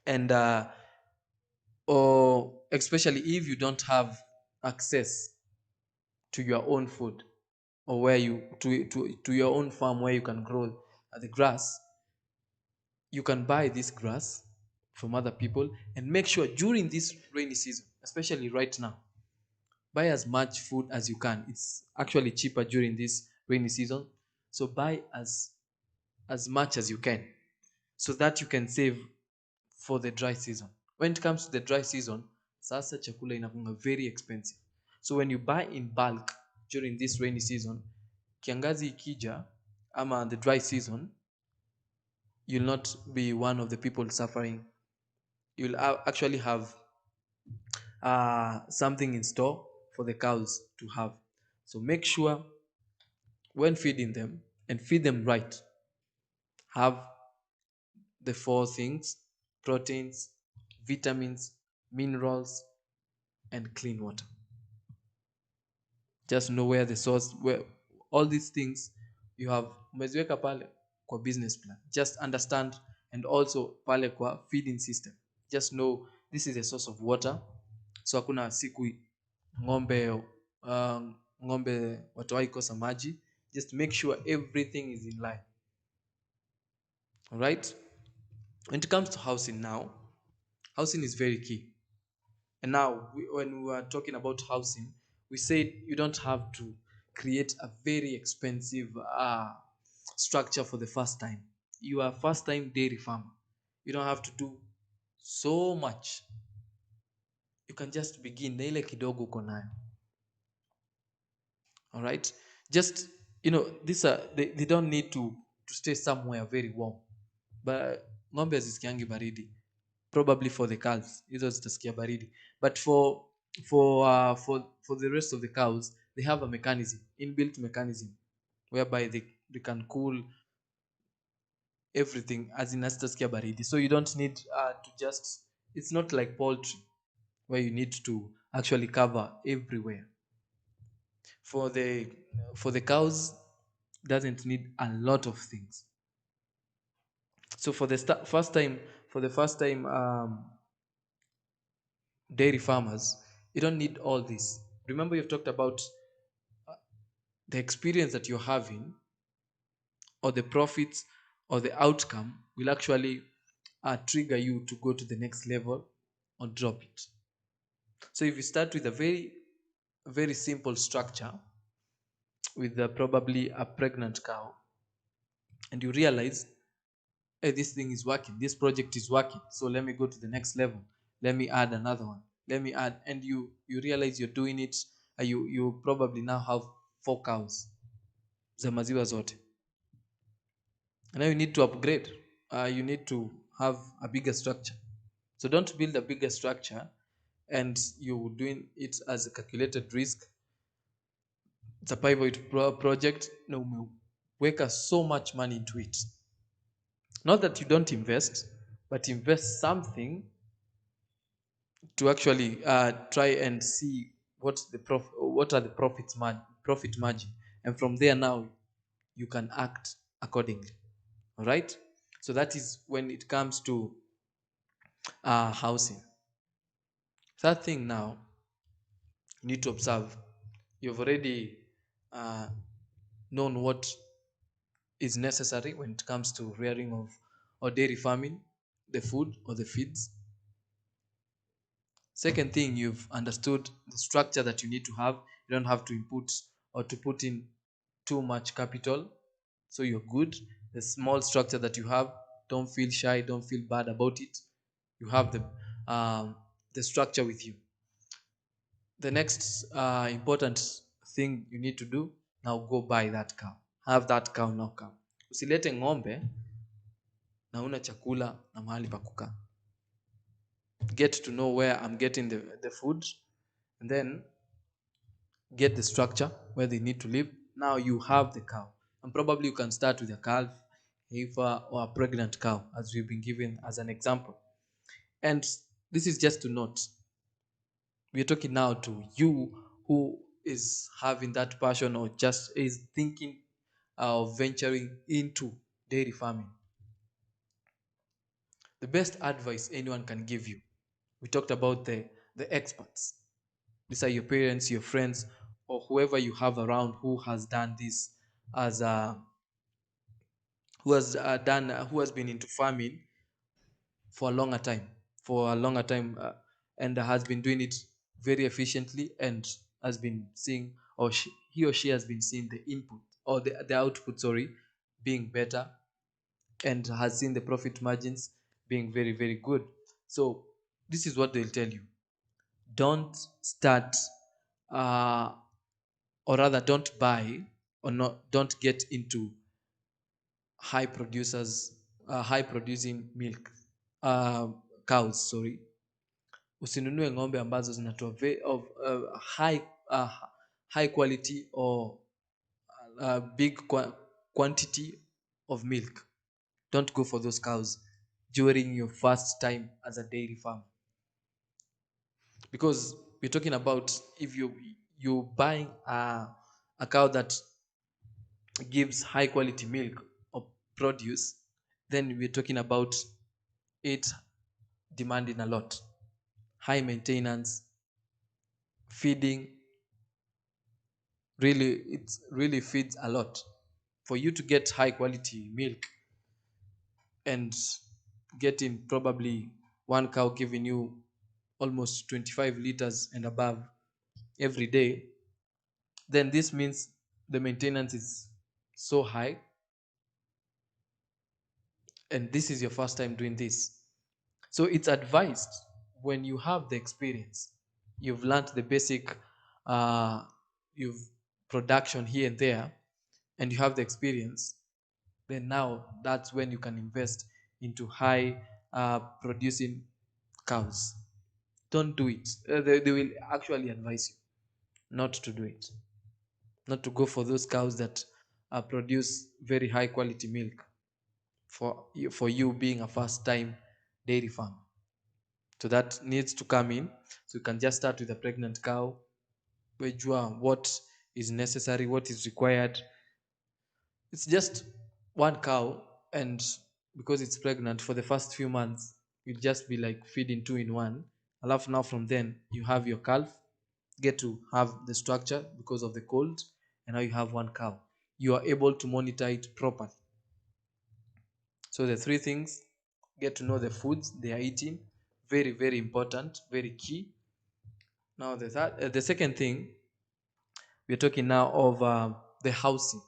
and or especially if you don't have access to your own food, or where you to your own farm where you can grow the grass, you can buy this grass from other people, and make sure during this rainy season, especially right now, buy as much food as you can. It's actually cheaper during this rainy season, so buy as much as you can, so that you can save for the dry season. When it comes to the dry season, sasa chakula inakuwa very expensive. So when you buy in bulk during this rainy season, kiangazi ikija ama the dry season, you'll not be one of the people suffering. You'll actually have something in store for the cows to have. So make sure when feeding them, and feed them right, have the four things: proteins, vitamins, minerals, and clean water. Just know where the source, where all these things you have umeziweka pale kwa business plan. Just understand, and also pale kwa feeding system, just know this is a source of water. So hakuna siku ng'ombe ng'ombe watawai kosa maji. Just make sure everything is in line. All right. When it comes to housing now, housing is very key. And now, when we were talking about housing, we said you don't have to create a very expensive structure for the first time. You are a first time dairy farmer. You don't have to do so much. You can just begin na ile kidogo uko nayo. All right. Just, these are, they don't need to stay somewhere very warm. But ng'ombe hazisikiangi baridi. Probably for the cows hizo zitasikia baridi, but for the rest of the cows, they have a mechanism, inbuilt mechanism, whereby they can cool everything as in hazitasikia baridi. So you don't need to just, it's not like poultry where you need to actually cover everywhere. For the cows, doesn't need a lot of things. So for the first time dairy farmers, you don't need all this. Remember, you've talked about the experience that you're having, or the profits, or the outcome will actually trigger you to go to the next level or drop it. So if you start with a very simple structure, with probably a pregnant cow, and you realize, hey, this thing is working, this project is working, so let me go to the next level, let me add another one, let me add, and you realize you're doing it. You probably now have 4 cows za maziwa zote. Now you need to upgrade. You need to have a bigger structure. So don't build a bigger structure and you're doing it as a calculated risk. It's a pivot project. No, umeweka so much money into it. Not that you don't invest, but invest something to actually try and see what are the profit margin, and from there now you can act accordingly. All right. So that is when it comes to housing. Third thing now, you need to observe. You've already uh, known what is necessary when it comes to rearing of or dairy farming, the food or the feeds. Second thing, you've understood the structure that you need to have. You don't have to input or to put in too much capital. So you're good. The small structure that you have, don't feel shy, don't feel bad about it. You have the structure with you. The next important thing you need to do, now go buy that cow. Have that cow now come. Usilete ng'ombe na una chakula na mahali pa kukaa. Get to know where I'm getting the food, and then get the structure where they need to live. Now you have the cow, and probably you can start with a calf, heifer, or a pregnant cow, as we've been given as an example. And this is just to note, we're talking now to you who is having that passion or just is thinking of venturing into dairy farming. The best advice anyone can give you, we talked about the experts. These are your parents, your friends, or whoever you have around who has done this as a who has been into farming for a longer time, and has been doing it very efficiently, and has been seeing, or he or she has been seeing the input or the output, sorry, being better, and has seen the profit margins being very, very good. So this is what they'll tell you: don't start, uh, or rather don't buy, or not don't get into high producing milk, uh, cows, sorry. Usinunue ng'ombe ambazo zinatoa high uh, high quality or big quantity of milk. Don't go for those cows during your first time as a dairy farm, because we're talking about, if you buying a cow that gives high quality milk or produce, then we're talking about it demanding a lot, high maintenance, feeding. Really, it really feeds a lot for you to get high quality milk, and getting probably one cow giving you almost 25 liters and above every day. Then this means the maintenance is so high, and this is your first time doing this. So it's advised, when you have the experience, you've learned the basic, uh, you've production here and there, and you have the experience, then now that's when you can invest into high producing cows. Don't do it. They will actually advise you not to do it, not to go for those cows that produce very high quality milk, for you being a first time dairy farm. So that needs to come in. So you can just start with a pregnant cow, wejua what is necessary, what is required. It's just one cow, and because it's pregnant for the first few months, you'll just be like feeding two in one. Alafu now from then you have your calf, get to have the structure because of the cold, and now you have one cow. You are able to monitor it properly. So the three things: get to know the foods they are eating, very, very important, very key. Now the second thing, we're talking now of the housing.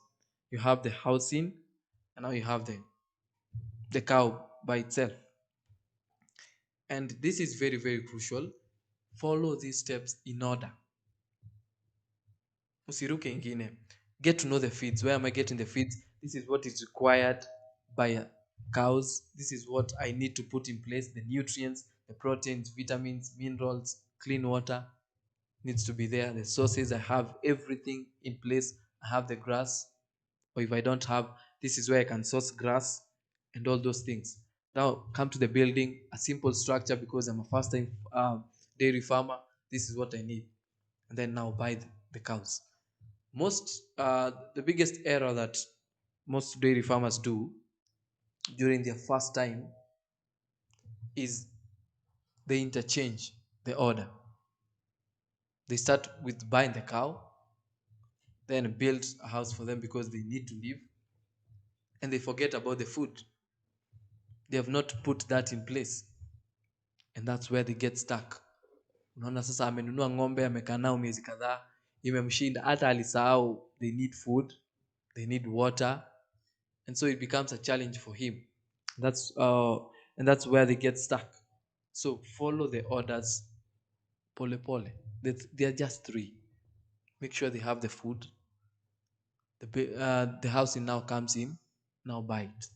You have the housing, and now you have the cow by itself. And this is very, very crucial. Follow these steps in order. Usiruke ingine. Get to know the feeds. Where am I getting the feeds? This is what is required by cows. This is what I need to put in place: the nutrients, the proteins, vitamins, minerals, clean water needs to be there. The sources, I have everything in place. I have the grass, or if I don't have, this is where I can source grass and all those things. Now come to the building, a simple structure, because I'm a first time dairy farmer. This is what I need. and then now buy the cows. The biggest error that most dairy farmers do during their first time is they interchange the order. They start with buying the cow, then build a house for them because they need to live, and they forget about the food. They have not put that in place, and that's where they get stuck. Unaona sasa amenunua ng'ombe, amekaa nao miezi kadhaa, imemshinda, hata alisahau they need food, they need water, and so it becomes a challenge for him. That's and that's where they get stuck. So follow the orders, pole pole. They are just three. Make sure they have the food. The housing now comes in. Now buy it.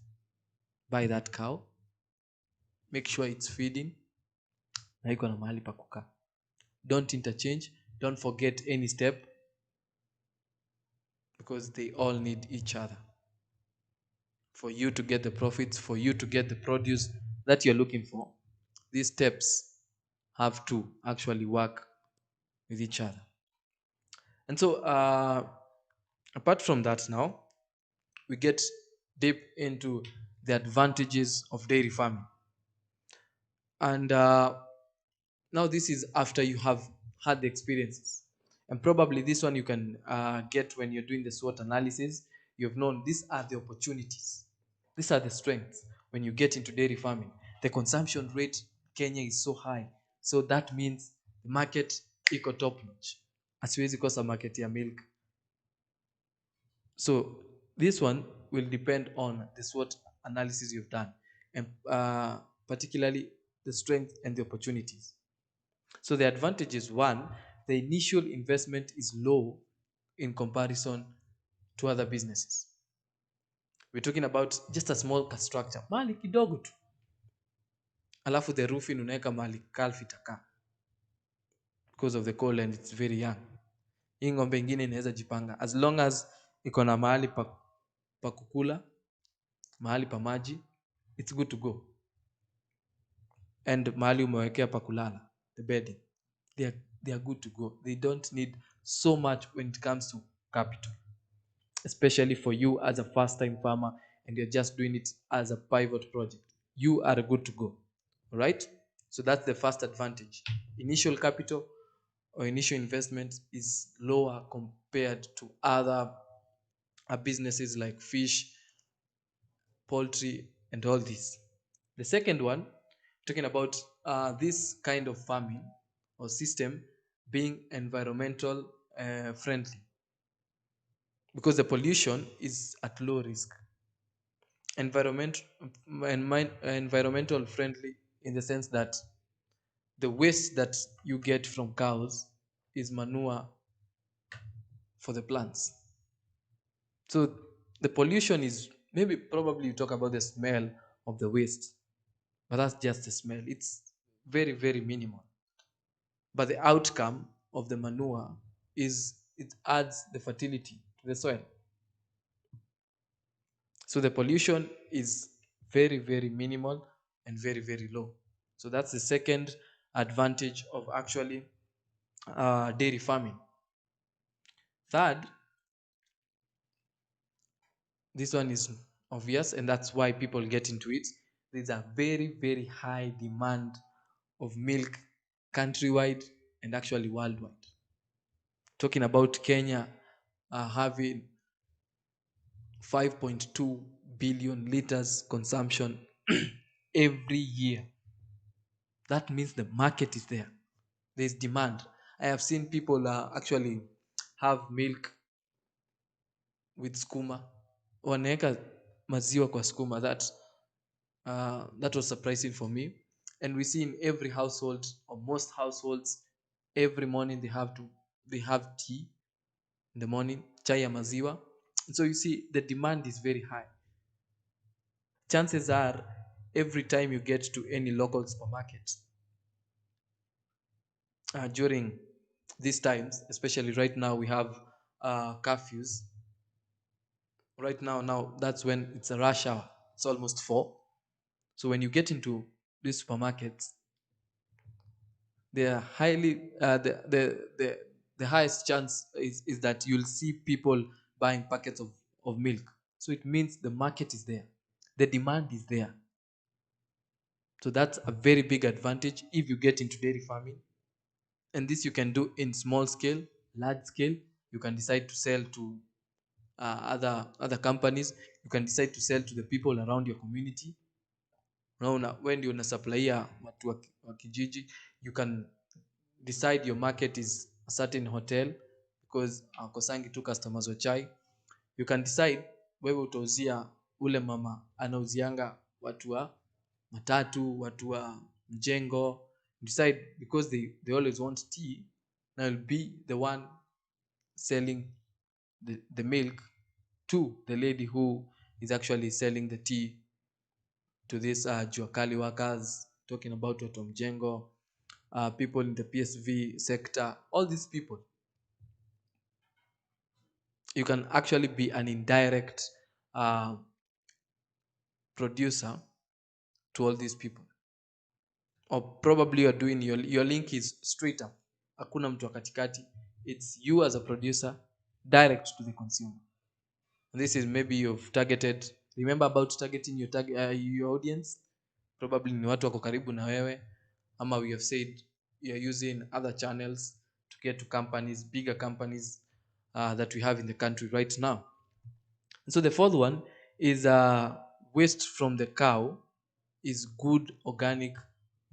Buy that cow. Make sure it's feeding. Na iko na mahali pa kukaa. Don't interchange. Don't forget any step, because they all need each other for you to get the profits, for you to get the produce that you're looking for. These steps have to actually work with each other. And so, apart from that, now we get deep into the advantages of dairy farming. And now, this is after you have had the experiences. And probably this one you can get when you're doing the SWOT analysis. You've known these are the opportunities, these are the strengths when you get into dairy farming. The consumption rate Kenya is so high, so that means the market iko top notch. Asiwezi kosa market ya milk. So this one will depend on the SWOT analysis you've done, and particularly the strength and the opportunities. So the advantage is, one, the initial investment is low in comparison to other businesses. We're talking about just a small structure, mali kidogo tu, alafu the roofing unaweka mali calf itakaa because of the coal and it's very young. Hii ng'ombe ingine inaweza jipanga as long as iko na mahali pa kukula, mahali pa maji, it's good to go. And mahali umewekea pa kulala, the bedding, they are good to go. They don't need so much when it comes to capital, especially for you as a first-time farmer and you're just doing it as a pivot project. You are good to go. All right? So that's the first advantage. Initial capital or initial investment is lower compared to other businesses like fish, poultry, and all this. The second one, talking about this kind of farming or system being environmental friendly, because the pollution is at low risk. Environmental friendly in the sense that the waste that you get from cows is manure for the plants. So the pollution is, probably you talk about the smell of the waste, but that's just the smell. It's very, very minimal. But the outcome of the manure is it adds the fertility to the soil. So the pollution is very, very minimal and very, very low. So that's the second advantage of actually dairy farming. Third, this one is obvious, and that's why people get into it. There's a very, very high demand of milk countrywide and actually worldwide. Talking about Kenya having 5.2 billion liters consumption every year. That means the market is there. There's demand. I have seen people actually have milk with skuma. Wanaweka maziwa kwa skuma. That was surprising for me. And we see in every household, or most households, every morning they have tea in the morning, chai ya maziwa. So you see the demand is very high. Chances are every time you get to any local supermarket during these times, especially right now we have curfews. Right now that's when it's a rush hour. It's almost 4. So when you get into these supermarkets, they are highly the highest chance is that you'll see people buying packets of milk. So it means the market is there, the demand is there. So that's a very big advantage if you get into dairy farming. And this you can do in small scale, large scale. You can decide to sell to other companies. You can decide to sell to the people around your community. Unaona, when ndio unasupplyia watu wa kijiji, you can decide your market is a certain hotel because akosangi tu customers wa chai. You can decide wewe utauzia ule mama anauzianga watu wa matatu, watu wa mjengo. Decide because they always want tea. Now you'll be the one selling the milk to the lady who is actually selling the tea to these juakali workers, talking about watu wa mjengo, people in the PSV sector, all these people. You can actually be an indirect producer to all these people. Or probably you're doing your link is straight up. Hakuna mtu wa katikati. It's you as a producer direct to the consumer. And this is maybe you've targeted. Remember about targeting your audience? Probably ni watu wako karibu na wewe. Ama we have said you're using other channels to get to companies, bigger companies that we have in the country right now. And so the fourth one is waste from the cow is good organic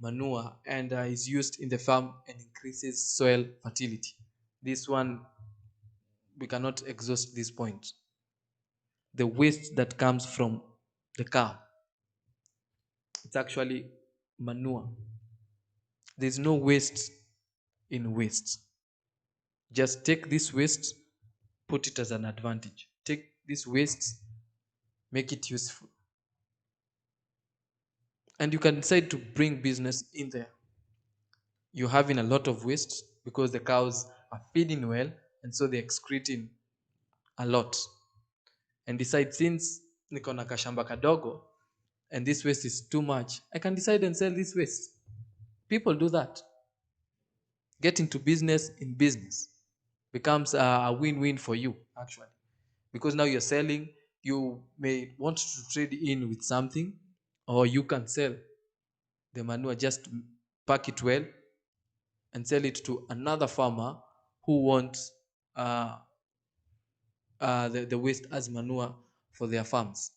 manure and is used in the farm and increases soil fertility. This one, we cannot exhaust this point. The waste that comes from the cow, it's actually manure. There's no waste in waste. Just take this waste, put it as an advantage. Take this waste, make it useful. And you can decide to bring business in there. You're having a lot of waste because the cows are feeding well and so they're excreting a lot. And decide, since niko na kashamba kadogo and this waste is too much, I can decide and sell this waste. People do that. Get into business in business becomes a win-win for you actually, because now you're selling. You may want to trade in with something, or you can sell the manure, just pack it well and sell it to another farmer who wants the waste as manure for their farms.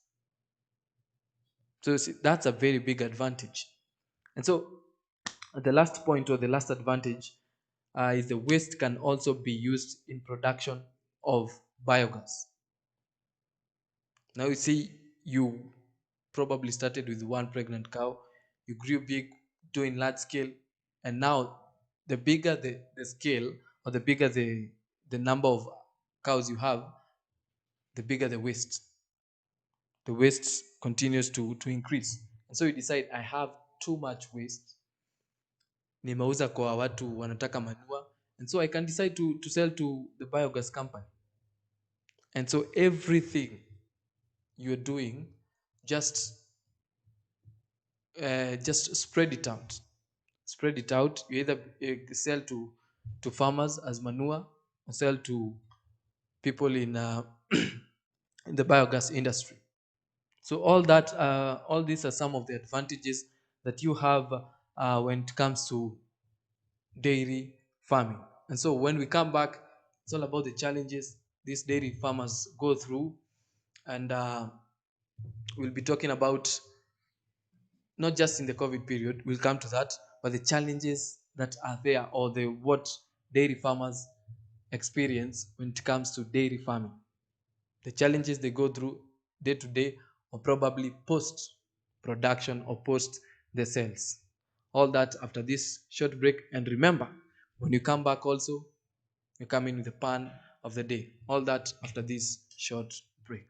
So see, that's a very big advantage. And so the last point, or the last advantage, is the waste can also be used in production of biogas. Now you see, you probably started with one pregnant cow, you grew big, doing large scale, and now the bigger the scale, or the bigger the number of cows you have, the bigger the waste. The waste continues to increase. And so you decide, I have too much waste, nimeuza kwa watu wanataka manure, and so I can decide to sell to the biogas company. And so everything you're doing, just spread it out. Spread it out. You either sell to farmers as manure, or sell to people in in the biogas industry. So all these are some of the advantages that you have when it comes to dairy farming. And so when we come back, it's all about the challenges these dairy farmers go through, and we'll be talking about not just in the COVID period, we'll come to that, but the challenges that are there, or what dairy farmers experience when it comes to dairy farming, the challenges they go through day to day, or probably post production or post the sales. All that after this short break. And remember, when you come back also, you come in with the pan of the day. All that after this short break.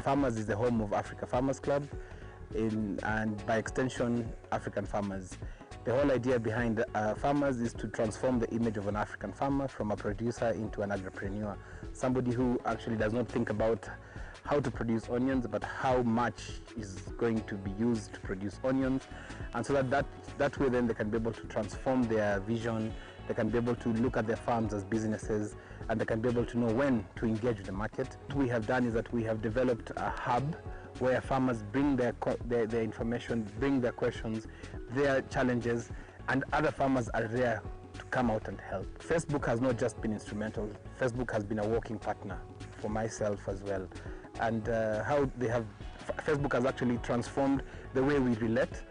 Farmers is the home of Africa Farmers Club, and by extension, African farmers. The whole idea behind Farmers is to transform the image of an African farmer from a producer into an entrepreneur, somebody who actually does not think about how to produce onions, but how much is going to be used to produce onions, and so that way then they can be able to transform their vision, they can be able to look at their farms as businesses, and they can be able to know when to engage with the market. What we have done is that we have developed a hub where farmers bring their information, bring their questions, their challenges, and other farmers are there to come out and help. Facebook has not just been instrumental, Facebook has been a working partner for myself as well. And Facebook has actually transformed the way we relate,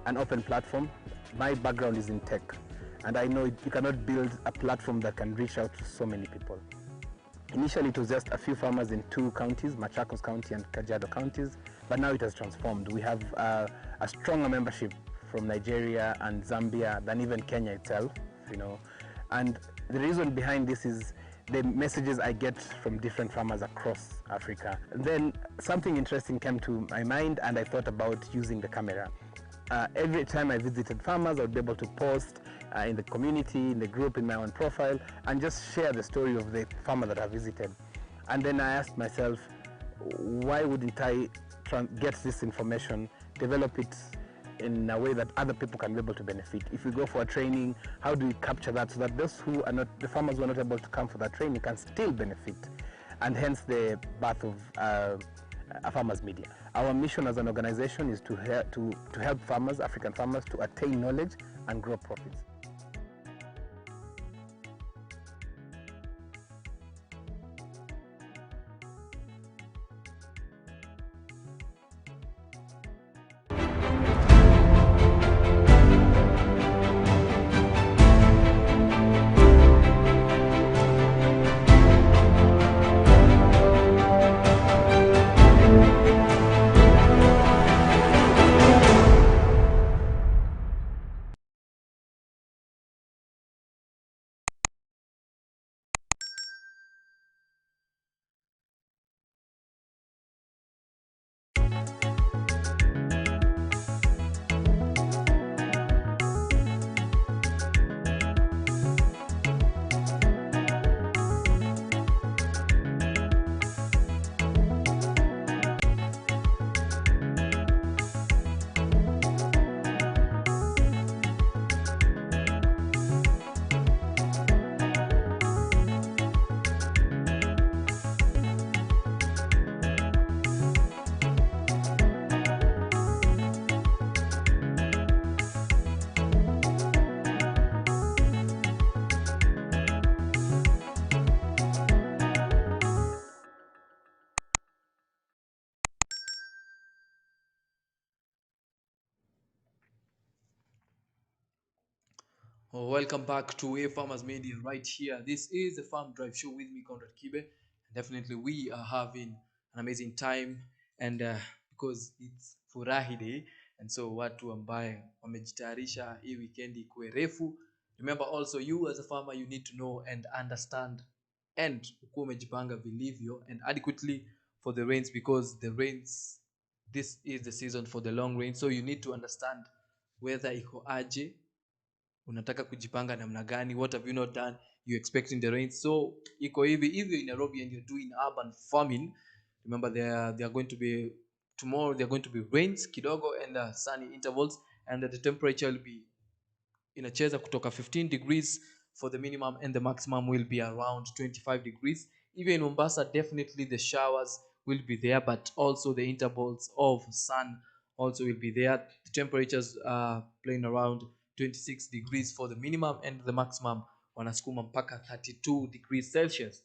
an open platform. My background is in tech, and I know you cannot build a platform that can reach out to so many people. Initially, it was just a few farmers in 2 counties, Machakos County and Kajiado counties, but now it has transformed. We have a stronger membership from Nigeria and Zambia than even Kenya itself, And the reason behind this is the messages I get from different farmers across Africa. And then something interesting came to my mind, and I thought about using the camera. Every time I visited farmers, I would be able to post in the community, in the group, in my own profile, and just share the story of the farmer that I visited. And then I asked myself, why wouldn't I get this information, develop it in a way that other people can be able to benefit? If we go for a training, how do we capture that so that those who are not, the farmers who are not able to come for that training can still benefit? And hence the birth of Farmers Media. Our mission as an organization is to help farmers, African farmers, to attain knowledge and grow profits. Oh, welcome back to A Farmers Media right here. This is the Farm Drive Show with me, Conrad Kibe. Definitely, we are having an amazing time, and because it's Furahi Day, and so watu ambaye wamejitayarisha hii weekend ikuwe refu. Remember also, you as a farmer, you need to know and understand and ukuwe umejipanga vilivyo and adequately for the rains, because the rains, this is the season for the long rain, so you need to understand whether iko aje, unataka kujipanga namna gani, what have you not done, you expecting the rain. So iko hivi hivyo in Nairobi and you're doing urban farming, remember there are going to be tomorrow, there are going to be rains kidogo and sunny intervals, and the temperature will be inacheza kutoka 15 degrees for the minimum, and the maximum will be around 25 degrees. Even in Mombasa, definitely the showers will be there, but also the intervals of sun also will be there. The temperatures are playing around 26 degrees for the minimum, and the maximum wanasukuma mpaka 32 degrees Celsius.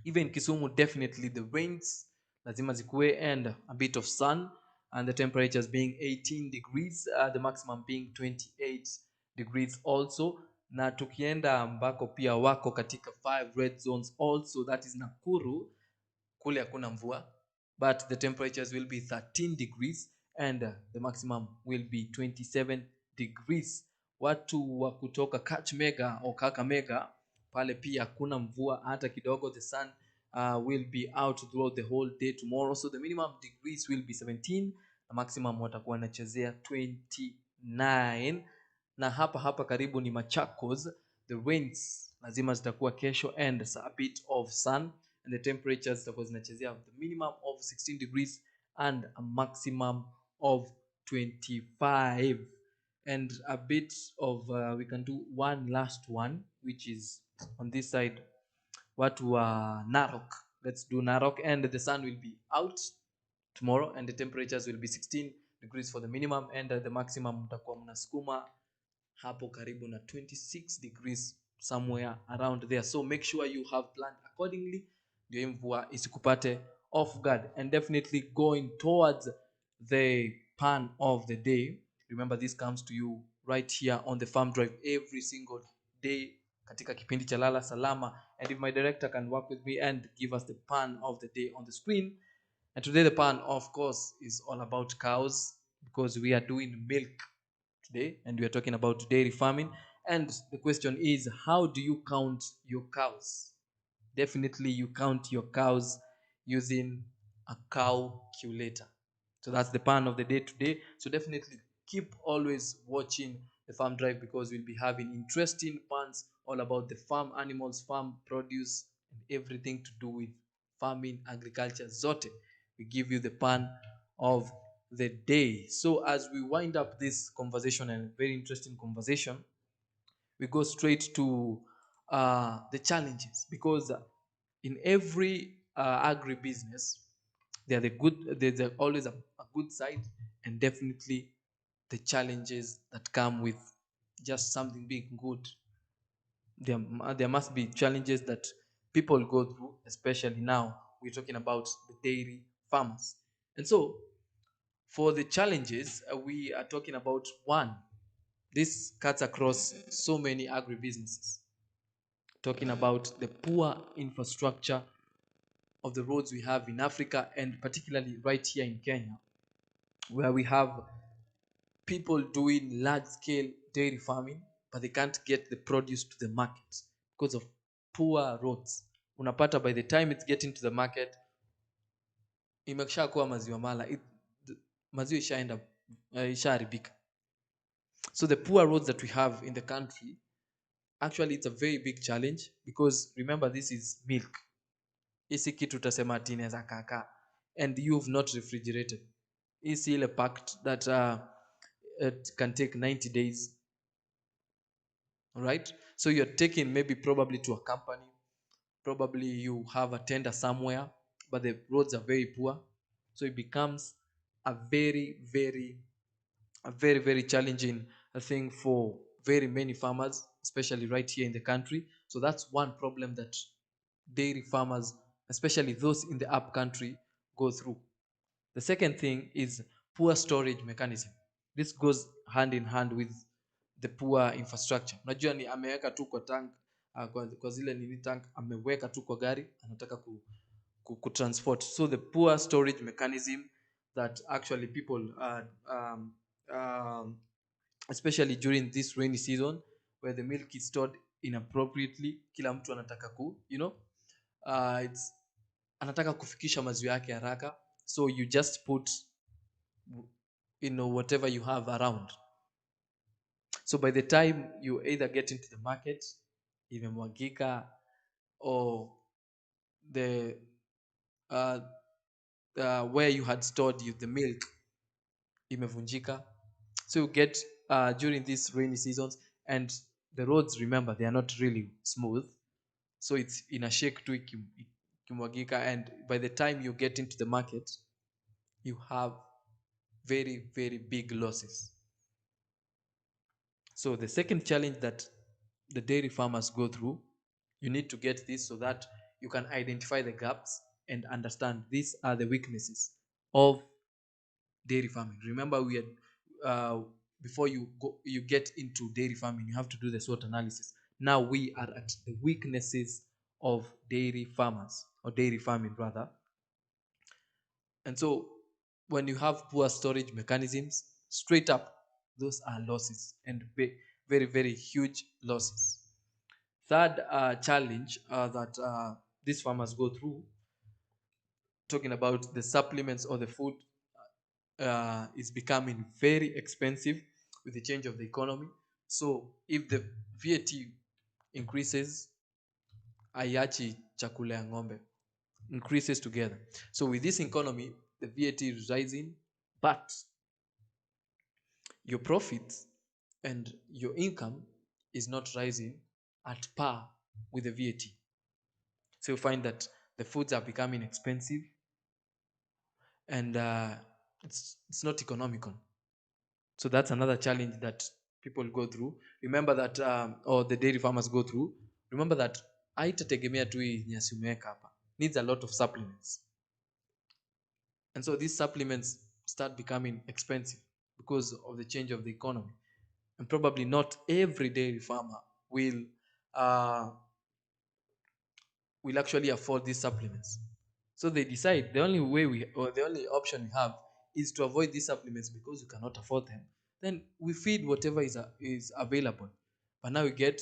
Even Kisumu, definitely the rains lazima zikuwe, and a bit of sun, and the temperatures being 18 degrees, the maximum being 28 degrees also. Na tukienda ambako pia wako katika 5 red zones also, that is Nakuru, kule hakuna mvua, but the temperatures will be 13 degrees and the maximum will be 27 degrees. Watu wa kutoka Kakamega au Kakamega, pale pia hakuna mvua hata kidogo, the sun will be out throughout the whole day tomorrow. So the minimum degrees will be 17, na maximum watakuwa wanachezea 29. Na hapa karibu ni Machakos, the rains lazima zitakuwa kesho and a bit of sun, and the temperatures zitakuwa zinachezea the minimum of 16 degrees and a maximum of 25. And a bit of we can do one last one, which is on this side, watu wa Narok. Let's do Narok, and the sun will be out tomorrow and the temperatures will be 16 degrees for the minimum, and the maximum mtakuwa mnasukuma hapo karibu na 26 degrees, somewhere around there. So make sure you have planned accordingly, ndio mvua isikupate off guard. And definitely going towards the pan of the day, remember this comes to you right here on the Farm Drive every single day katika kipindi cha Lala Salama. And if my director can work with me and give us the pan of the day on the screen. And today the pan, of course, is all about cows, because we are doing milk today and we are talking about dairy farming. And the question is, how do you count your cows? Definitely you count your cows using a calculator. So that's the pan of the day today. So definitely keep always watching the Farm Drive, because we'll be having interesting pans all about the farm animals, farm produce, and everything to do with farming, agriculture zote. We give you the pan of the day. So as we wind up this conversation, and very interesting conversation, we go straight to the challenges, because in every agribusiness there's always a good side, and definitely the challenges that come with just something being good. There must be challenges that people go through, especially now we're talking about the dairy farmers. And so for the challenges, we are talking about one. This cuts across so many agribusinesses, talking about the poor infrastructure of the roads we have in Africa, and particularly right here in Kenya, where we have people doing large scale dairy farming, but they can't get the produce to the market because of poor roads. Unapata by the time it's getting to the market, imekisha kuwa maziwa mala, maziwa ishaenda, ishaharibika. So the poor roads that we have in the country, actually it's a very big challenge, because remember, this is milk. Hisi kitu utasema ati inaweza kaka, and you've not refrigerated. Hisi ile packed that it can take 90 days. Right? So you're taking maybe probably to a company, probably you have a tender somewhere, but the roads are very poor. So it becomes a very challenging thing for very many farmers, especially right here in the country. So that's one problem that dairy farmers, especially those in the up country, go through. The second thing is poor storage mechanism. This goes hand in hand with the poor infrastructure. Unajua ni ameweka tu kwa tank, kwa zile nini tank ameweka tu kwa gari, anataka ku transport. So the poor storage mechanism that actually people especially during this rainy season, where the milk is stored inappropriately, kila mtu anataka it's anataka kufikisha maziwa yake haraka, so you just put whatever you have around. So by the time you either get into the market, imemwagika, or the where you had stored the milk imevunjika. So you get during these rainy seasons, and the roads, remember, they are not really smooth, so it's in a shake to ikimwagika, and by the time you get into the market, you have very big losses. So the second challenge that the dairy farmers go through, you need to get this so that you can identify the gaps and understand these are the weaknesses of dairy farming. Remember, we had before you get into dairy farming, you have to do the SWOT analysis. Now we are at the weaknesses of dairy farmers, or dairy farming rather. And so when you have poor storage mechanisms, straight up, those are losses, and very huge losses. Third challenge that these farmers go through, talking about the supplements or the food, is becoming very expensive with the change of the economy. So if the VAT increases, ayachi chakula ya ng'ombe increases together. So with this economy, the VAT is rising, but your profits and your income is not rising at par with the VAT. So you find that the foods are becoming expensive, and it's not economical. So that's another challenge that people go through. Remember that, or the dairy farmers go through. Remember that haitategemea tu hii nyasi umeweka hapa, needs a lot of supplements, and so these supplements start becoming expensive because of the change of the economy, and probably not every dairy farmer uh, will actually afford these supplements. So they decide the only way or the only option we have is to avoid these supplements because we cannot afford them. Then we feed whatever is available. But now we get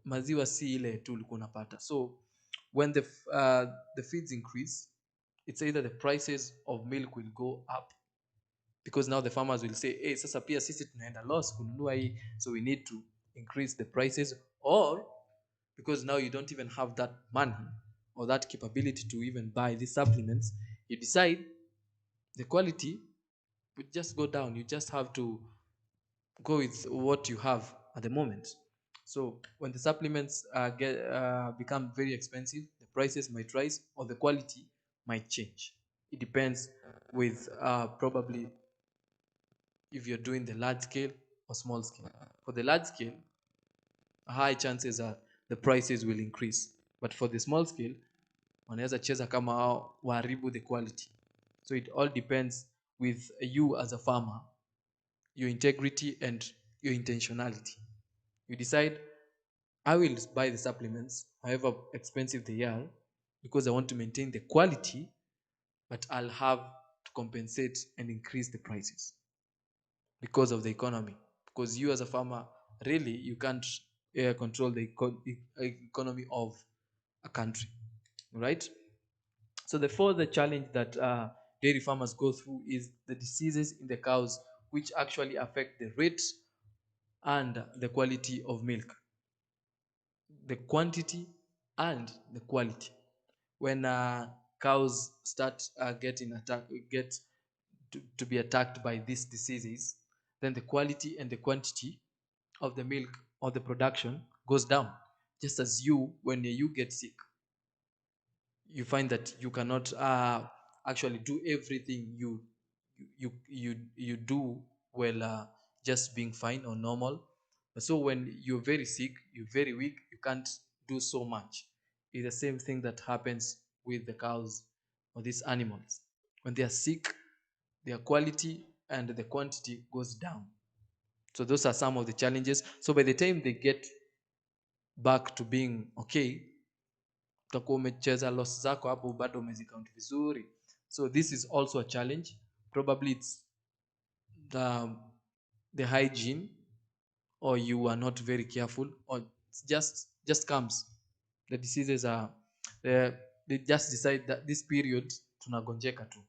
maziwa si ile tu ulikuwa unapata. So when the feeds increase, it's either the prices of milk will go up, because now the farmers will say, hey, sasa pia sisi tunaenda loss kununua hii, so we need to increase the prices, or because now you don't even have that money or that capability to even buy these supplements, you decide the quality would just go down. You just have to go with what you have at the moment. So when the supplements become very expensive, the prices might rise or the quality might change. It depends with probably if you're doing the large scale or small scale. For the large scale, high chances are the prices will increase, but for the small scale, wanaweza cheza kama hao waharibu the quality. So it all depends with you as a farmer, your integrity and your intentionality. You decide, I will buy the supplements however expensive they are because I want to maintain the quality, but I'll have to compensate and increase the prices because of the economy. Because you as a farmer, really, you can't control the economy of a country, right? So the further challenge that dairy farmers go through is the diseases in the cows, which actually affect the rate and the quality of milk, the quantity and the quality. When cows start get to be attacked by these diseases, then the quality and the quantity of the milk or the production goes down. Just as you, when you get sick, you find that you cannot actually do everything you do well, just being fine or normal. So when you're very sick, you're very weak, you can't do so much. It's the same thing that happens with the cows or these animals. When they are sick, their quality and the quantity goes down. So those are some of the challenges. So by the time they get back to being okay, utakuwa umecheza loss zako hapo, bado umezicount vizuri. So this is also a challenge. Probably it's the hygiene, or you are not very careful, or it's just comes. The diseases are they just decide that this period tunagonjeka tu.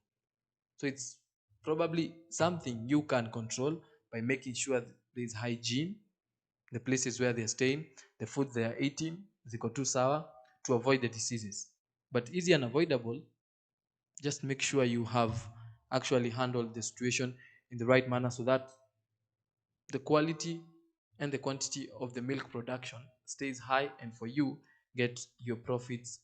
So it's probably something you can control by making sure there is hygiene, the places where they're staying, the food they are eating, ziko tu sawa, to avoid the diseases. But easy and avoidable, just make sure you have actually handled the situation in the right manner so that the quality and the quantity of the milk production stays high, and for you get your profits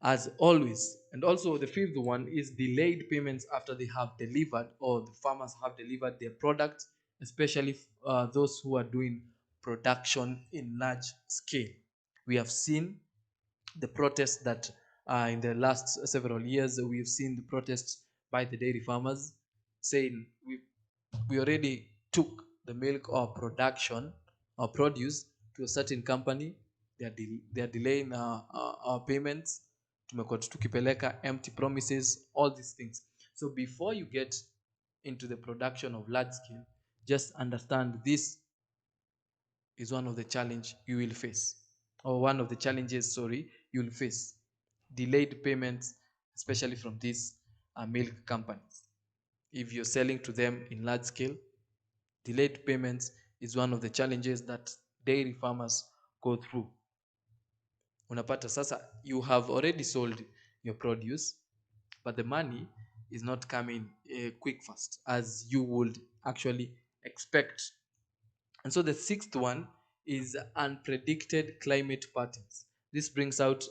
as always. And also the fifth one is delayed payments after they have delivered, or the farmers have delivered their product, especially those who are doing production in large scale. We have seen the protests that in the last several years, we've seen the protests by the dairy farmers saying we already took the milk or production or produce to a certain company, they are delaying our payments, tumekuwa tukipeleka empty promises, all these things. So before you get into the production of large scale, just understand this is one of the challenge you will face, or one of the challenges, sorry, you'll face delayed payments, especially from these milk companies. If you're selling to them in large scale, delayed payments is one of the challenges that dairy farmers go through. Unapata sasa you have already sold your produce, but the money is not coming quick fast as you would actually expect. And so the sixth one is unpredicted climate patterns. This brings out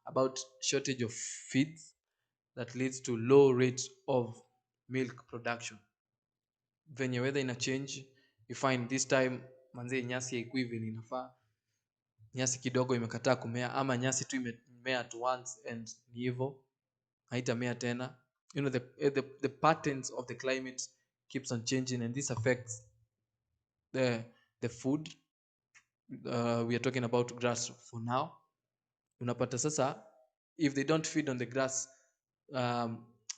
about shortage of feeds that leads to low rate of milk production. Venye weather ina change, you find this time manze nyasi haikui vile inafaa, nyasi kidogo imekataa kumea, ama nyasi tu imemea at once and ni hivyo haitamea tena. You know, the patterns of the climate keeps on changing, and this affects the food. We are talking about grass for now. Unapata sasa if they don't feed on the grass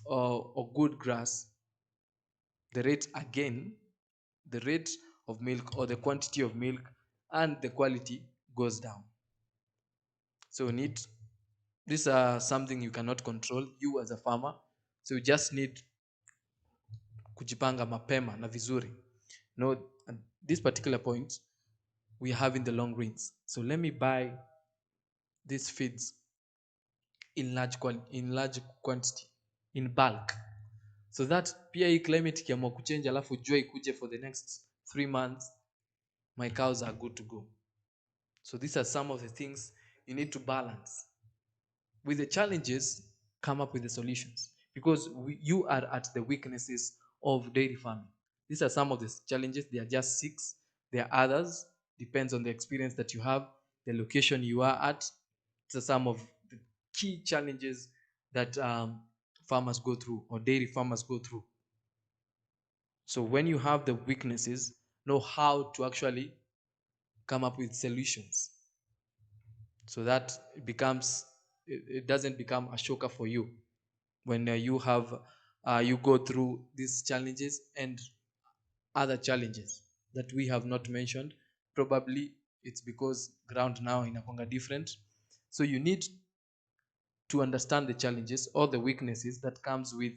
or good grass, the rate of milk or the quantity of milk and the quality goes down. So these are something you cannot control, you as a farmer. So you just need kujipanga mapema na vizuri. At this particular point we are having the long rains, so let me buy these feeds in large quantity, in bulk, so that pia hii climate ikiamua kuchange alafu jua ikuje for the next 3 months, my cows are good to go. So these are some of the things you need to balance. With the challenges, come up with the solutions, because you are at the weaknesses of dairy farming. These are some of the challenges. They are just 6. There are others, depends on the experience that you have, the location you are at. These are some of the key challenges that farmers go through, or dairy farmers go through. So when you have the weaknesses, know how to actually come up with solutions, so that it doesn't become a shocker for you when you go through these challenges and other challenges that we have not mentioned. Probably it's because ground now inakwanga different, so you need to understand the challenges or the weaknesses that comes with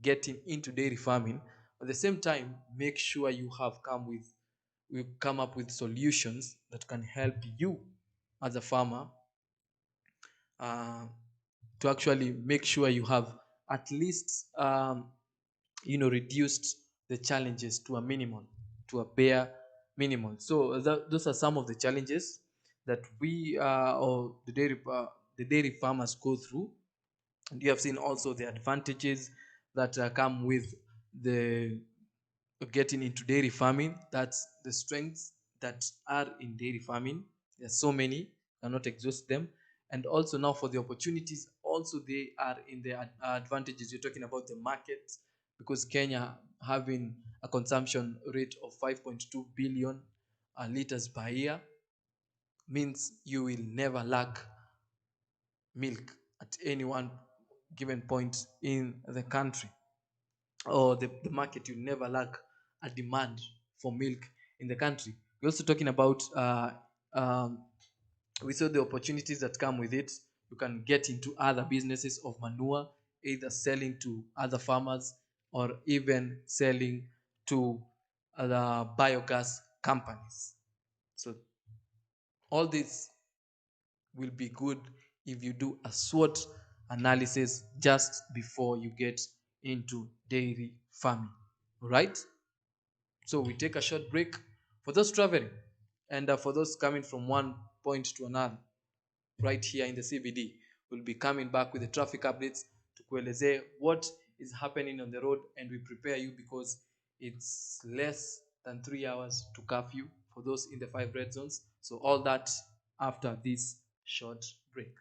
getting into dairy farming. At the same time, make sure you come up with solutions that can help you as a farmer to actually make sure you have at least reduced the challenges to a bare minimal. So those are some of the challenges that we or the dairy farmers go through. And you have seen also the advantages that come with the getting into dairy farming. That's the strengths that are in dairy farming. There are so many, cannot exhaust them. And also now for the opportunities, also they are in the advantages. You're talking about the market, because Kenya having a consumption rate of 5.2 billion liters per year means you will never lack milk at any one given point in the country, or the market. You never lack a demand for milk in the country. We're also talking about we saw the opportunities that come with it. You can get into other businesses of manure, either selling to other farmers or even selling to other biogas companies. So all this will be good if you do a SWOT analysis just before you get into dairy farming. Right? So we take a short break for those traveling, and for those coming from one point to another. Right here in the CBD, we'll be coming back with the traffic updates to kuelezea what is happening on the road, and we prepare you because it's less than 3 hours to curfew for those in the 5 red zones. So all that after this short break.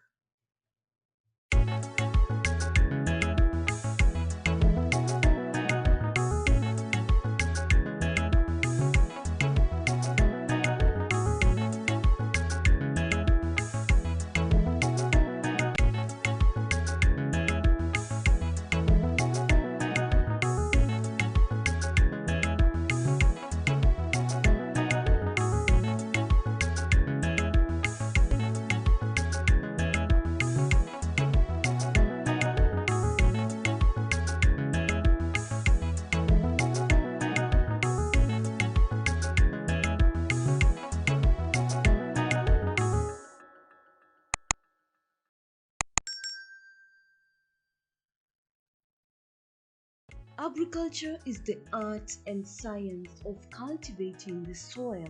Agriculture is the art and science of cultivating the soil,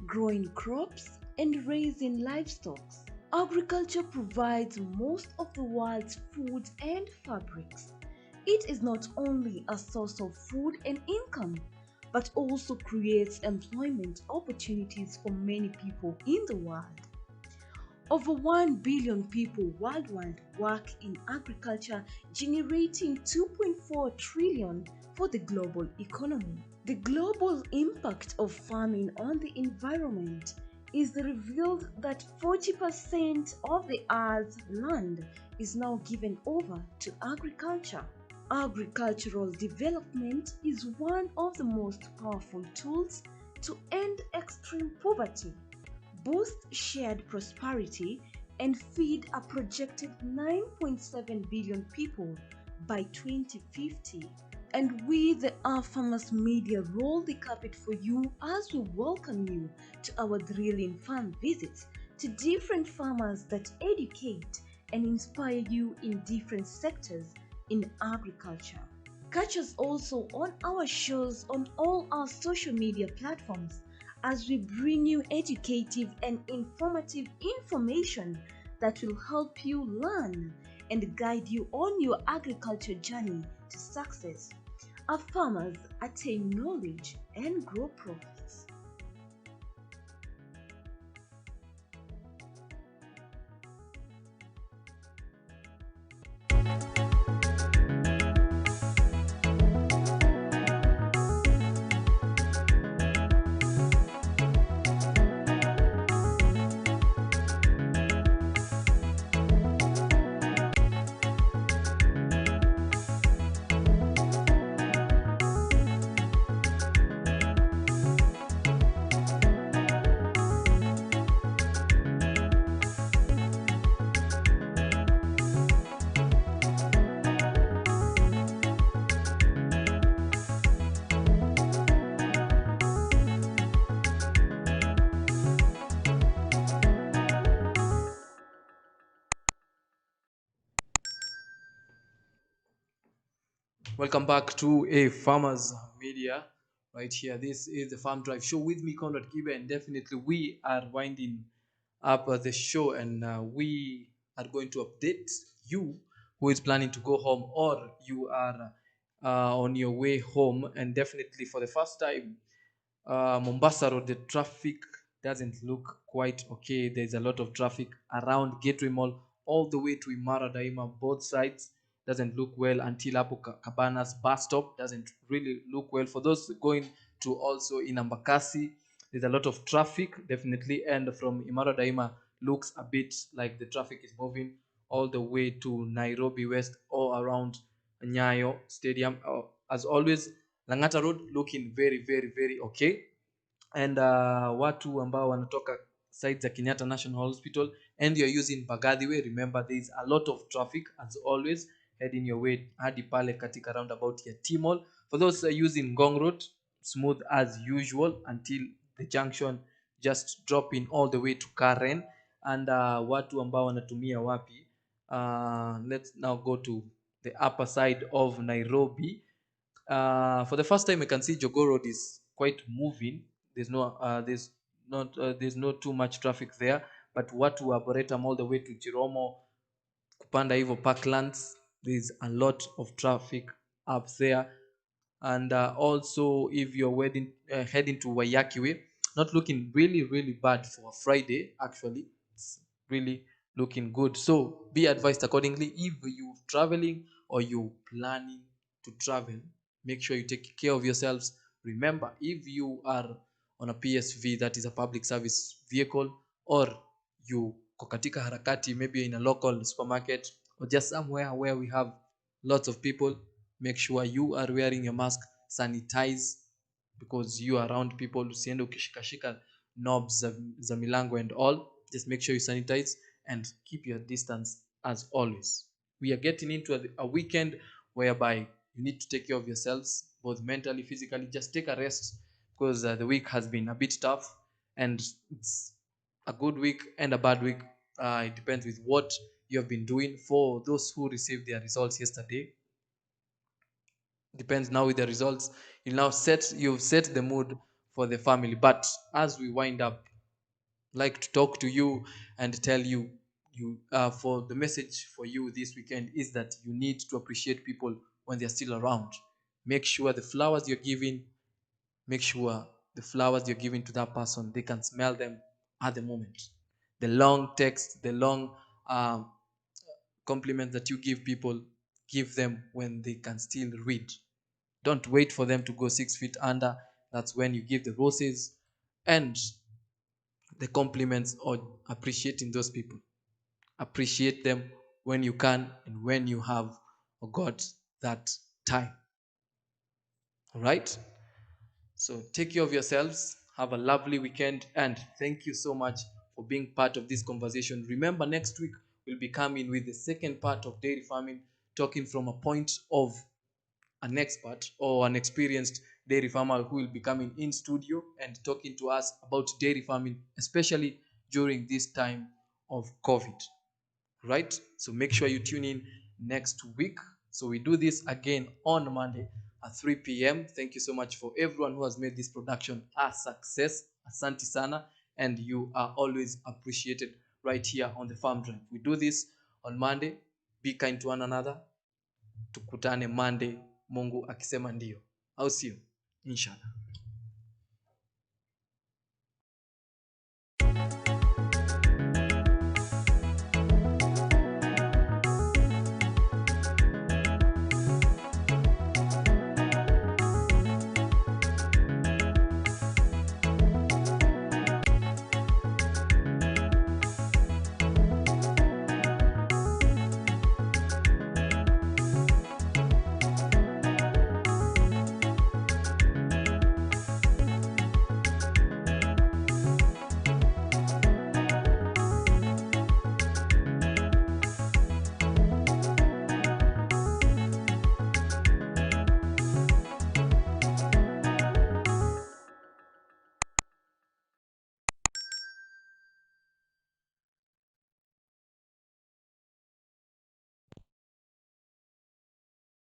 growing crops, and raising livestock. Agriculture provides most of the world's food and fabrics. It is not only a source of food and income, but also creates employment opportunities for many people in the world. Over 1 billion people worldwide work in agriculture, generating 2.4 trillion for the global economy. The global impact of farming on the environment is revealed that 40% of the Earth's land is now given over to agriculture. Agricultural development is one of the most powerful tools to end extreme poverty, boost shared prosperity, and feed a projected 9.7 billion people by 2050. And we, the Our Farmers Media, roll the carpet for you as we welcome you to our thrilling farm visits to different farmers that educate and inspire you in different sectors in agriculture. Catch us also on our shows on all our social media platforms as we bring you educative and informative information that will help you learn and guide you on your agriculture journey to success. Our farmers attain knowledge and grow profits. Welcome back to a Farmers Media right here. This is the Farm Drive Show with me, Conrad Kibe, and definitely we are winding up the show, and we are going to update you who is planning to go home or you are on your way home. And definitely for the first time, Mombasa Road, the traffic doesn't look quite okay. There's a lot of traffic around Gateway Mall all the way to Imara Daima. Both sides doesn't look well until Apo Cabanas bus stop doesn't really look well. For those going to also in Ambakasi, there's a lot of traffic definitely, and from Imara Daima looks a bit like the traffic is moving all the way to Nairobi West or around Nyayo Stadium. As always, Langata Road looking very very very okay, and watu ambao wanatoka side za Kenyatta National Hospital and you're using Bagadi Way, remember there is a lot of traffic as always heading your way hadi pale katika roundabout ya T-Mall. For those using Ngong Road, smooth as usual until the junction, just dropping all the way to Karen. And watu ambao wanatumia wapi, let's now go to the upper side of Nairobi. For the first time, I can see Jogoo Road is quite moving. There's not too much traffic there, but watu wa Boretam all the way to Chiromo kupanda hivyo Parklands, there's a lot of traffic up there. And also if you're heading to Wayaki Way, not looking really really bad for a Friday. Actually, it's really looking good, so be advised accordingly. If you're traveling or you're planning to travel, make sure you take care of yourselves. Remember, if you are on a PSV, that is a public service vehicle, or you ko katika harakati, maybe in a local supermarket or just somewhere where we have lots of people, make sure you are wearing your mask, sanitize, because you are around people. Usiende ukishikashika knobs za milango and all. Just make sure you sanitize and keep your distance as always. We are getting into a weekend whereby you need to take care of yourselves, both mentally, physically. Just take a rest, because the week has been a bit tough, and it's a good week and a bad week. It depends with what you have been doing. For those who received their results yesterday, Depends now with the results. You've set the mood for the family. But as we wind up, like to talk to you and tell you, for the message for you this weekend is that you need to appreciate people when they're still around. Make sure the flowers you're giving, make sure the flowers you're giving to that person, they can smell them at the moment. The long text, the long compliments that you give people, give them when they can still read. Don't wait for them to go 6 feet under. That's when you give the roses and the compliments or appreciating those people. Appreciate them when you can and when you have got that time. All right? So take care of yourselves. Have a lovely weekend and thank you so much for being part of this conversation. Remember, next week we'll be coming with the second part of dairy farming, talking from a point of an expert or an experienced dairy farmer who will be coming in studio and talking to us about dairy farming, especially during this time of COVID. Right? So make sure you tune in next week. So we do this again on Monday at 3 p.m. Thank you so much for everyone who has made this production a success. Asante sana. And you are always appreciated right here on the Farm Drive. We do this on Monday. Be kind to one another. Tukutane Monday, Mungu akisema ndio, au sio? Inshallah.